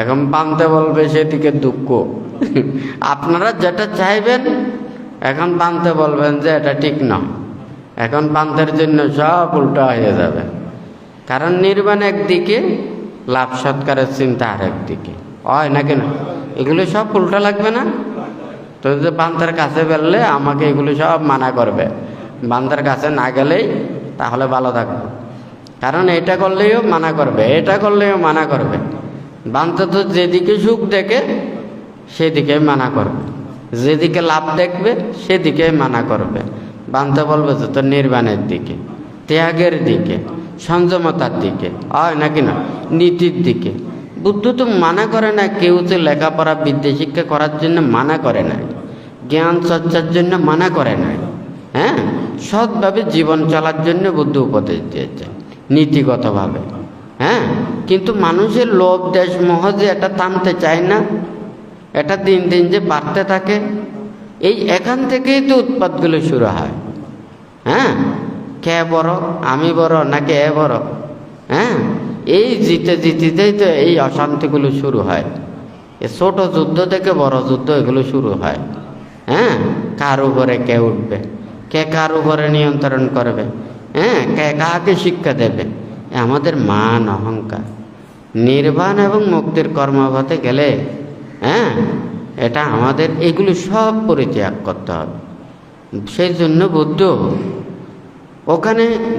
এখন বানতে বলবে সেদিকে দুঃখ। আপনারা যেটা চাইবেন এখন বানতে বলবেন যে এটা ঠিক নয়, এখন বান্তের জন্য সব উল্টো হয়ে যাবে। কারণ নির্বাণ একদিকে, লাভ সৎকারের চিন্তা আর একদিকে, হয় নাকি না? এগুলো সব উল্টো লাগবে না তো? যে বান্তের কাছে বেরলে আমাকে এগুলো সব মানা করবে, বান্তের কাছে না গেলেই তাহলে ভালো থাকবো। কারণ এটা করলেও মানা করবে, এটা করলেও মানা করবে। বান্তে তো যেদিকে সুখ দেখে সেদিকে মানা করবে, যেদিকে লাভ দেখবে সেদিকে মানা করবে। বান্তে বলবে যে তোর নির্বাণের দিকে, ত্যাগের দিকে, সংযমতার দিকে, হয় নাকি না? নীতির দিকে। বুদ্ধ তো মানা করে না, কেউ তো লেখাপড়া বিদ্যা শিক্ষা করার জন্য মানা করে না, জ্ঞান চর্চার জন্য মানা করে না। হ্যাঁ, সৎভাবে জীবন চলার জন্য বুদ্ধ উপদেশ দিয়েছে, নীতিগতভাবে। হ্যাঁ, কিন্তু মানুষের লোভ দেশ মোহ যে এটা থামতে চায় না, এটা দিন দিন যে বাড়তে থাকে, এই এখান থেকেই তো উৎপাতগুলো শুরু হয়। হ্যাঁ, কে বড়, আমি বড় নাকি এ বড়? হ্যাঁ, এই জিতেই তো এই অশান্তিগুলো শুরু হয়। এ ছোট যুদ্ধ থেকে বড় যুদ্ধ এগুলো শুরু হয়। হ্যাঁ, কার উপরে কে উঠবে, কে কার উপরে নিয়ন্ত্রণ করবে, হ্যাঁ, কে কাকে শিক্ষা দেবে, আমাদের মান অহংকার। নির্বাণ এবং মুক্তির কর্মপথে গেলে হ্যাঁ, এটা আমাদের এগুলো সব পরিত্যাগ করতে হবে। সেই জন্য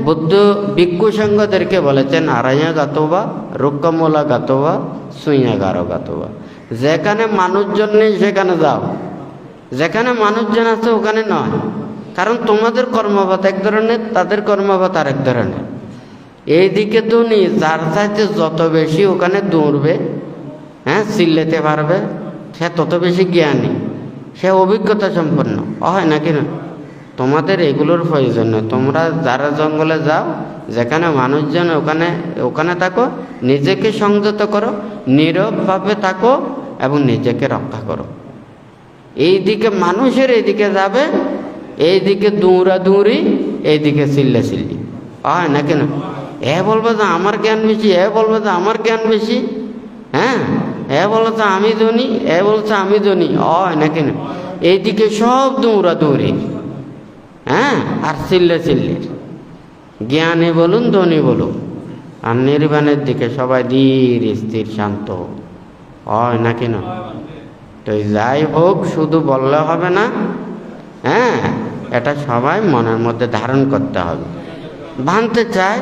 বুদ্ধ ভিক্ষু সংঘদেরকে বলেছেন আড়াইয়া গাতবা, রুক্কমলা গাতবা, সুইয়া গারো গাতবা। যেখানে মানুষজন নেই সেখানে যাও, যেখানে মানুষজন আছে ওখানে নয়। কারণ তোমাদের কর্মপথ এক ধরনের, তাদের কর্মপথ আরেক ধরনের। এইদিকে দুনি যার চাইতে যত বেশি ওখানে দৌড়বে, হ্যাঁ, চিল্লাতে পারবে, সে তত বেশি জ্ঞানী, সে অভিজ্ঞতা সম্পন্ন, হয় নাকি না? তোমাদের এগুলোর প্রয়োজন নেই। তোমরা যারা জঙ্গলে যাও, যেখানে মানুষজন ওখানে থাকো, নিজেকে সংযত করো, নীরবভাবে থাকো এবং নিজেকে রক্ষা করো। এইদিকে মানুষের এইদিকে যাবে, এইদিকে দৌড়াদৌড়ি, এইদিকে চিল্লাচিল্লি, হয় নাকি না? বলবে যে আমার জ্ঞান বেশি, বলবে যে আমার জ্ঞান বেশি। হ্যাঁ, বলছে আমি ধনী, বলছে আমি ধনী, হয় নাকি না? এইদিকে সব দৌড়াদৌড়ি, হ্যাঁ, আর চিল্লাচিল্লির। জ্ঞানী বলুন, ধনী বলুন, আর নির্বাণের দিকে সবাই ধীর স্থির শান্ত, হয় নাকি না? তো যাই হোক, শুধু বললে হবে না, হ্যাঁ, এটা সবাই মনের মধ্যে ধারণ করতে হবে। ভাঙতে চাই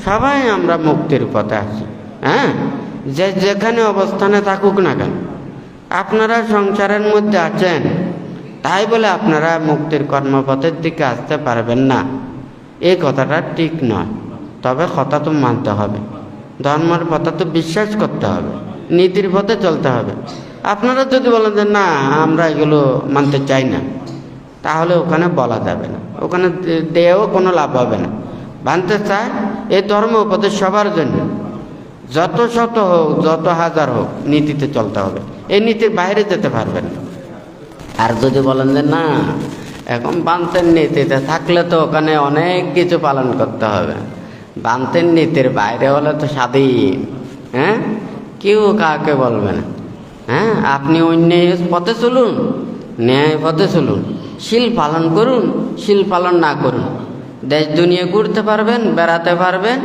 সবাই আমরা মুক্তির পথে আসি। হ্যাঁ, যে যেখানে অবস্থানে থাকুক না কেন, আপনারা সংসারের মধ্যে আছেন তাই বলে আপনারা মুক্তির কর্মপথের দিকে আসতে পারবেন না, এই কথাটা ঠিক নয়। তবে কথা তো মানতে হবে, ধর্মের পথে তো বিশ্বাস করতে হবে, নীতির পথে চলতে হবে। আপনারা যদি বলেন যে না আমরা এগুলো মানতে চাই না, তাহলে ওখানে বলা যাবে না, ওখানে দেও কোনো লাভ হবে না। মানতে চায় এই ধর্ম উপদেশ সবার জন্য, যত শত হোক, যত হাজার হোক, নীতিতে চলতে হবে, এই নীতির বাইরে যেতে পারবেন না। আর যদি বলেন যে না এখন বান্তের নীতিতে থাকলে তো ওখানে অনেক কিছু পালন করতে হবে, বান্তের নীতির বাইরে হলে তো স্বাধীন, হ্যাঁ, কেউ কাউকে বলবে না। হ্যাঁ, আপনি অন্যায় পথে চলুন, ন্যায় পথে চলুন, শীল পালন করুন, শীল পালন না করুন, দেশ দুনিয়া ঘুরতে পারবেন, বেড়াতে পারবেন,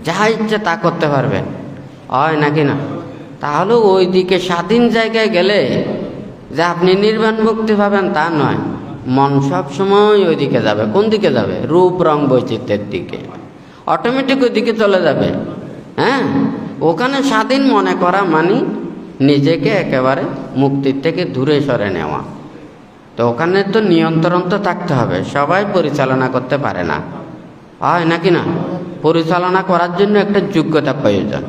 যা ইচ্ছে তা করতে পারবেন, হয় নাকি না? তাহলে ওই দিকে স্বাধীন জায়গায় গেলে যে আপনি নির্বাণ মুক্তি পাবেন তা নয়, মন সব সময় ওই দিকে যাবে। কোন দিকে যাবে? রূপ রং বৈচিত্র্যের দিকে, অটোমেটিক ওই দিকে চলে যাবে। হ্যাঁ, ওখানে স্বাধীন মনে করা মানে নিজেকে একেবারে মুক্তির থেকে দূরে সরে নেওয়া। তো ওখানে তো নিয়ন্ত্রণ তো থাকতে হবে, সবাই পরিচালনা করতে পারে না, হয় নাকি না? পরিচালনা করার জন্য একটা যোগ্যতা প্রয়োজন,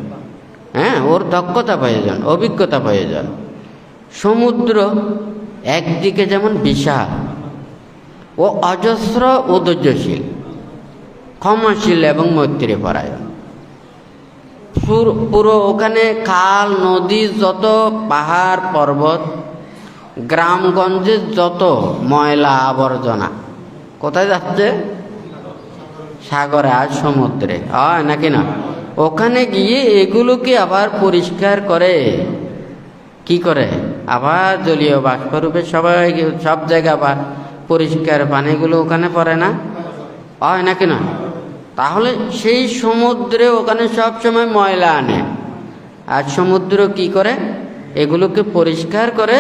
হ্যাঁ, ওর দক্ষতা প্রয়োজন, অভিজ্ঞতা প্রয়োজন। সমুদ্র একদিকে যেমন বিশাল, ও অজস্র ঔদার্যশীল, ক্ষমাশীল এবং মৈত্রীপরায়ণ। পুরো ওখানে খাল নদী, যত পাহাড় পর্বত, গ্রামগঞ্জের যত ময়লা আবর্জনা কোথায় যাচ্ছে? সাগরে আর সমুদ্রে, হয় নাকি না? ওখানে গিয়ে এগুলোকে আবার পরিষ্কার করে, কি করে? আবার জলীয় বাষ্পরূপে সবাই সব জায়গা আবার পরিষ্কার পানিগুলো ওখানে পড়ে না, হয় নাকি না? তাহলে সেই সমুদ্রে ওখানে সব সময় ময়লা আনে, আর সমুদ্র কি করে? এগুলোকে পরিষ্কার করে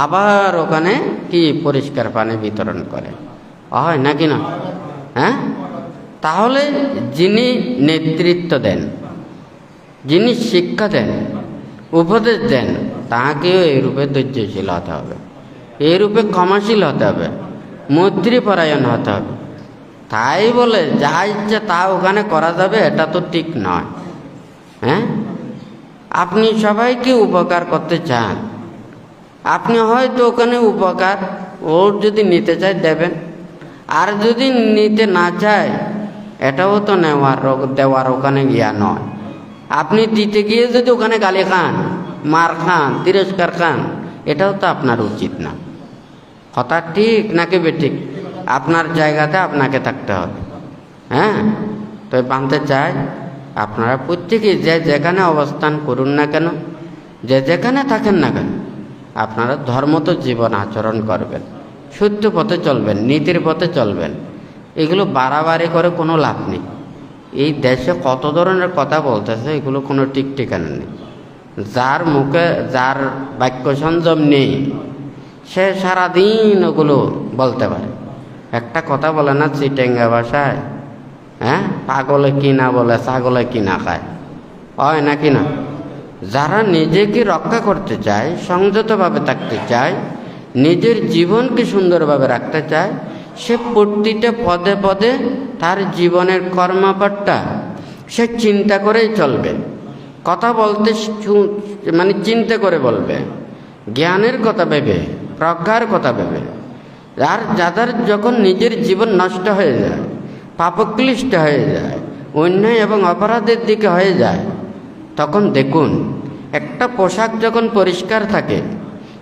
আবার ওখানে কি পরিষ্কার পানি বিতরণ করে, হয় নাকি না? হ্যাঁ, তাহলে যিনি নেতৃত্ব দেন, যিনি শিক্ষা দেন, উপদেশ দেন, তাহাকেও এই রূপে ধৈর্যশীল হতে হবে, এই রূপে ক্ষমাশীল হতে হবে, মৈত্রীপরায়ণ হতে হবে। তাই বলে যা ইচ্ছে তা ওখানে করা যাবে এটা তো ঠিক নয়। হ্যাঁ, আপনি সবাইকে উপকার করতে চান, আপনি হয়তো ওখানে উপকার ওর যদি নিতে চায় দেবেন, আর যদি নিতে না চায় এটাও তো দেওয়ার ওখানে গিয়া নয়। আপনি দিতে গিয়ে যদি ওখানে গালি খান, মার খান, তিরস্কার খান, এটাও তো আপনার উচিত না। কথা ঠিক নাকি বেঠিক? আপনার জায়গাতে আপনাকে থাকতে হবে। হ্যাঁ, তো বানতে চাই আপনারা প্রত্যেকেই যে যেখানে অবস্থান করুন না কেন, যে যেখানে থাকেন না কেন, আপনারা ধর্মত জীবন আচরণ করবেন, সত্য পথে চলবেন, নীতির পথে চলবেন। এগুলো বাড়াবাড়ি করে কোনো লাভ নেই। এই দেশে কত ধরনের কথা বলতেছে, এগুলো কোনো ঠিক ঠিকানা নেই। যার মুখে যার বাক্য সংযম নেই সে সারাদিন ওগুলো বলতে পারে। একটা কথা বলে না চিটেঙ্গা ভাষায়, হ্যাঁ, পাগলে কি না বলে ছাগলে কি না খায়, হয় নাকি না? যারা নিজেকে রক্ষা করতে চায়, সংযতভাবে থাকতে চায়, নিজের জীবনকে সুন্দরভাবে রাখতে চায়, সে প্রতিটা পদে পদে তার জীবনের কর্মপাঠটা সে চিন্তা করেই চলবে। কথা বলতে মানে চিন্তা করে বলবে, জ্ঞানের কথা ভেবে, প্রজ্ঞার কথা ভেবে। আর যাদের যখন নিজের জীবন নষ্ট হয়ে যায়, পাপক্লিষ্ট হয়ে যায়, অন্যায় এবং অপরাধের দিকে হয়ে যায়, তখন দেখুন একটা পোশাক যখন পরিষ্কার থাকে,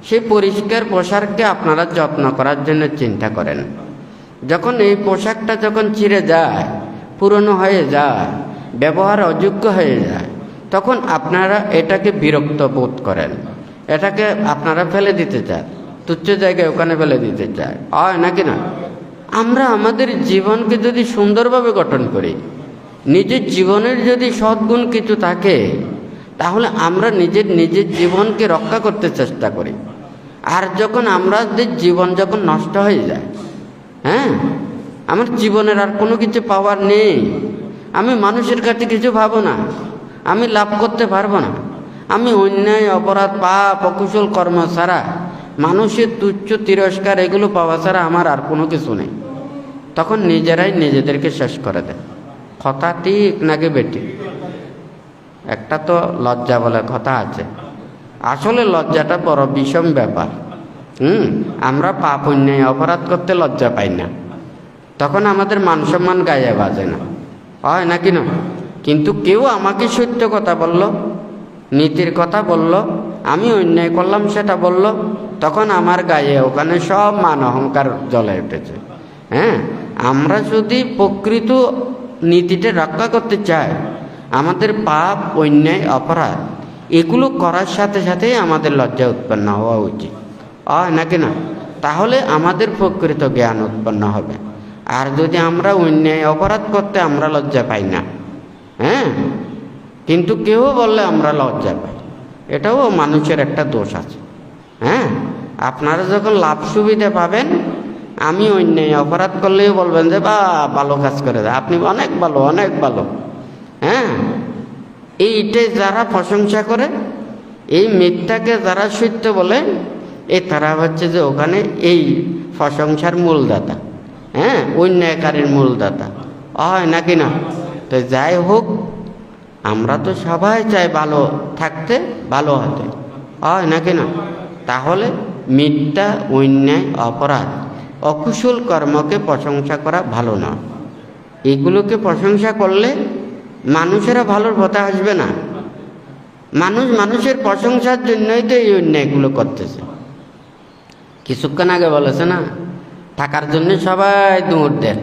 সেই পরিষ্কার পোশাককে আপনারা যত্ন করার জন্য চিন্তা করেন। যখন এই পোশাকটা যখন ছিঁড়ে যায়, পুরনো হয়ে যায়, ব্যবহার অযোগ্য হয়ে যায়, তখন আপনারা এটাকে বিরক্ত বোধ করেন, এটাকে আপনারা ফেলে দিতে চান, তুচ্ছ জায়গায় ওখানে ফেলে দিতে চায়, হয় নাকি না? আমরা আমাদের জীবনকে যদি সুন্দরভাবে গঠন করি, নিজের জীবনের যদি সদ্গুণ কিছু থাকে, তাহলে আমরা নিজের জীবনকে রক্ষা করতে চেষ্টা করি। আর যখন আমাদের জীবন যখন নষ্ট হয়ে যায়, হ্যাঁ, আমার জীবনের আর কোনো কিছু পাওয়ার নেই, আমি মানুষের কাছে কিছু পাবো না, আমি লাভ করতে পারবো না, আমি অন্যায় অপরাধ পাপ অকুশল কর্ম ছাড়া, মানুষের তুচ্ছ তিরস্কার এগুলো পাওয়া ছাড়া আমার আর কোনো কিছু নেই, তখন নিজেরাই নিজেদেরকে শেষ করে দেয়। কথা ঠিক নাকি বেটি? একটা তো লজ্জা বলে কথা আছে, আসলে লজ্জাটা বড় বিষম ব্যাপার। আমরা পাপ অন্যায় অপরাধ করতে লজ্জা পাই না, তখন আমাদের মান সম্মান গায়ে বাজে না, হয় নাকি না? কিন্তু কেউ আমাকে সত্য কথা বলল, নীতির কথা বলল, আমি অন্যায় করলাম সেটা বলল, তখন আমার গায়ে ওখানে সব মান অহংকার জ্বলে উঠেছে। হ্যাঁ, আমরা যদি প্রকৃত নীতিটা রক্ষা করতে চাই, আমাদের পাপ অন্যায় অপরাধ এগুলো করার সাথে সাথেই আমাদের লজ্জা উৎপন্ন হওয়া উচিত, হয় নাকি না? তাহলে আমাদের প্রকৃত জ্ঞান উৎপন্ন হবে। আর যদি আমরা অন্যায় অপরাধ করতে আমরা লজ্জা পাই না, হ্যাঁ, কিন্তু কেউ বললে আমরা লজ্জা পাই, এটাও মানুষের একটা দোষ আছে। হ্যাঁ, আপনারা যখন লাভ সুবিধা পাবেন, আমি অন্যায় অপরাধ করলেও বলবেন যে বা ভালো কাজ করে দেয়, আপনি অনেক ভালো অনেক ভালো। হ্যাঁ, এইটাই যারা প্রশংসা করে, এই মিথ্যাকে যারা সত্য বলে, তারা হচ্ছে যে ওখানে এই প্রশংসার মূলদাতা। হ্যাঁ, অন্যায়কারীর মূলদাতা হয় নাকি না? তো যাই হোক, আমরা তো সবাই চাই ভালো থাকতে, ভালো হতে, হয় নাকি না? তাহলে মিথ্যা, অন্যায়, অপরাধ, অকুশল কর্মকে প্রশংসা করা ভালো না। এগুলোকে প্রশংসা করলে মানুষেরা ভালোর পথে আসবে না। মানুষের প্রশংসার জন্যই তো এই অন্যায়গুলো করতেছে। কিছুক্ষণ আগে বলেছে না, টাকার জন্য সবাই দৌড় দেয়।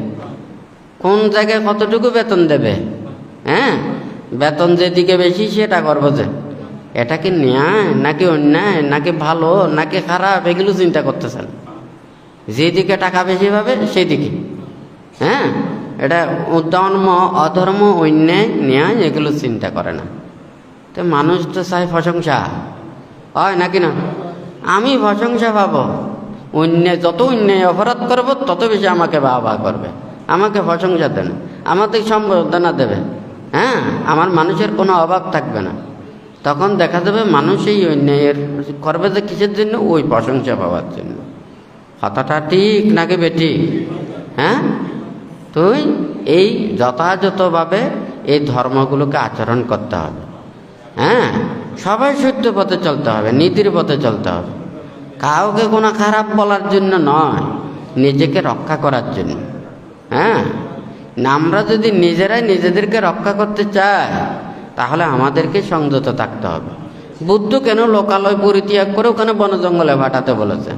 কোন জায়গায় কতটুকু বেতন দেবে? হ্যাঁ, বেতন যেদিকে বেশি সেটা করবো। যে এটা কি ন্যায় নাকি অন্যায়, নাকি ভালো নাকি খারাপ, এগুলো চিন্তা করতেছেন। যেদিকে টাকা বেশি পাবে সেদিকে। হ্যাঁ, এটা ধর্ম অধর্ম, অন্যায় ন্যায় এগুলো চিন্তা করে না। তো মানুষ তো চাই প্রশংসা, হয় নাকি না? আমি প্রশংসা পাবো, অন্যায় যত অন্যায় অপরাধ করবো তত বেশি আমাকে বাহবা করবে, আমাকে প্রশংসা দেন, আমাকে সম্বর্ধনা দেবে। হ্যাঁ, আমার মানুষের কোনো অভাব থাকবে না। তখন দেখা যাবে মানুষ এই অন্যায়ের করবে যে কিসের জন্য? ওই প্রশংসা পাওয়ার জন্য। কথাটা ঠিক নাকি বেটি? হ্যাঁ, তুই এই যথাযথভাবে এই ধর্মগুলোকে আচরণ করতে হবে। হ্যাঁ, সবাই সত্য পথে চলতে হবে, নীতির পথে চলতে হবে। কাউকে কোনো খারাপ বলার জন্য নয়, নিজেকে রক্ষা করার জন্য। হ্যাঁ, আমরা যদি নিজেরাই নিজেদেরকে রক্ষা করতে চাই, তাহলে আমাদেরকে সংযত থাকতে হবে। বুদ্ধ কেন লোকালয় পরিত্যাগ করে ওখানে বন জঙ্গলে ফাটাতে বলেছে?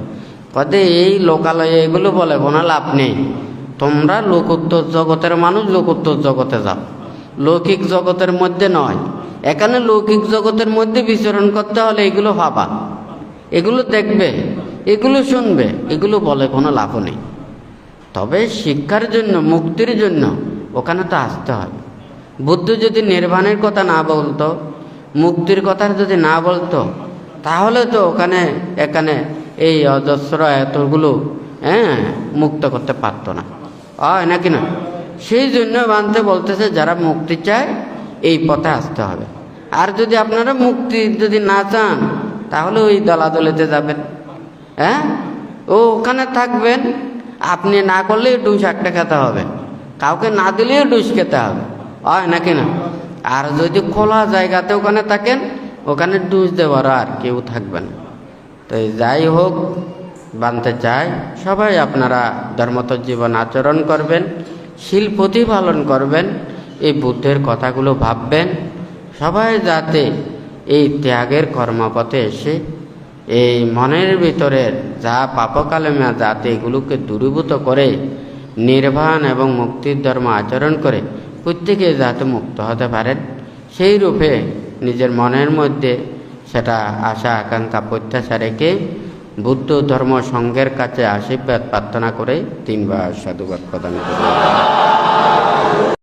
কদে এই লোকালয়ে এগুলো বলে কোনো লাভ নেই। তোমরা লোকোত্তর জগতের মানুষ, লোকোত্তর জগতে যাও, লৌকিক জগতের মধ্যে নয়। এখানে লৌকিক জগতের মধ্যে বিচরণ করতে হলে এগুলো ভাবা, এগুলো দেখবে, এগুলো শুনবে, এগুলো বলে কোনো লাভ নেই। তবে শিক্ষার জন্য, মুক্তির জন্য ওখানে তো আসতে হবে। বুদ্ধ যদি নির্বাণের কথা না বলতো, মুক্তির কথা যদি না বলতো, তাহলে তো এখানে এই অজস্র এতগুলো মুক্ত করতে পারতো না, হয় নাকি না? সেই জন্য বানতে বলতেছে যারা মুক্তি চায় এই পথে আসতে হবে। আর যদি আপনারা মুক্তি যদি না চান, তাহলে ওই দলাদলিতে যাবেন। হ্যাঁ, ওখানে থাকবেন, আপনি না করলেও ডুস একটা খেতে হবে, কাউকে না দিলেও ডুস খেতে হবে, হয় নাকি না? আর যদি খোলা জায়গাতে ওখানে থাকেন, ওখানে ডুস দেওয়ার আর কেউ থাকবে না। তো যাই হোক, বানতে চাই সবাই আপনারা ধর্মত জীবন আচরণ করবেন, শীল প্রতিপালন করবেন, এই বুদ্ধের কথাগুলো ভাববেন। সবাই যাতে এই ত্যাগের কর্মপথে এসে এই মনের ভিতরের যা পাপকালেমা যাতে এগুলোকে দূরীভূত করে নির্বাণ এবং মুক্তির ধর্ম আচরণ করে প্রত্যেকে যাতে মুক্ত হতে পারেন, সেই রূপে নিজের মনের মধ্যে সেটা আশা আকাঙ্ক্ষা প্রত্যাশা রেখে বুদ্ধ ধর্ম সংঘের কাছে আশীর্বাদ প্রার্থনা করে 3 বার সাধুবাদ প্রদান করি।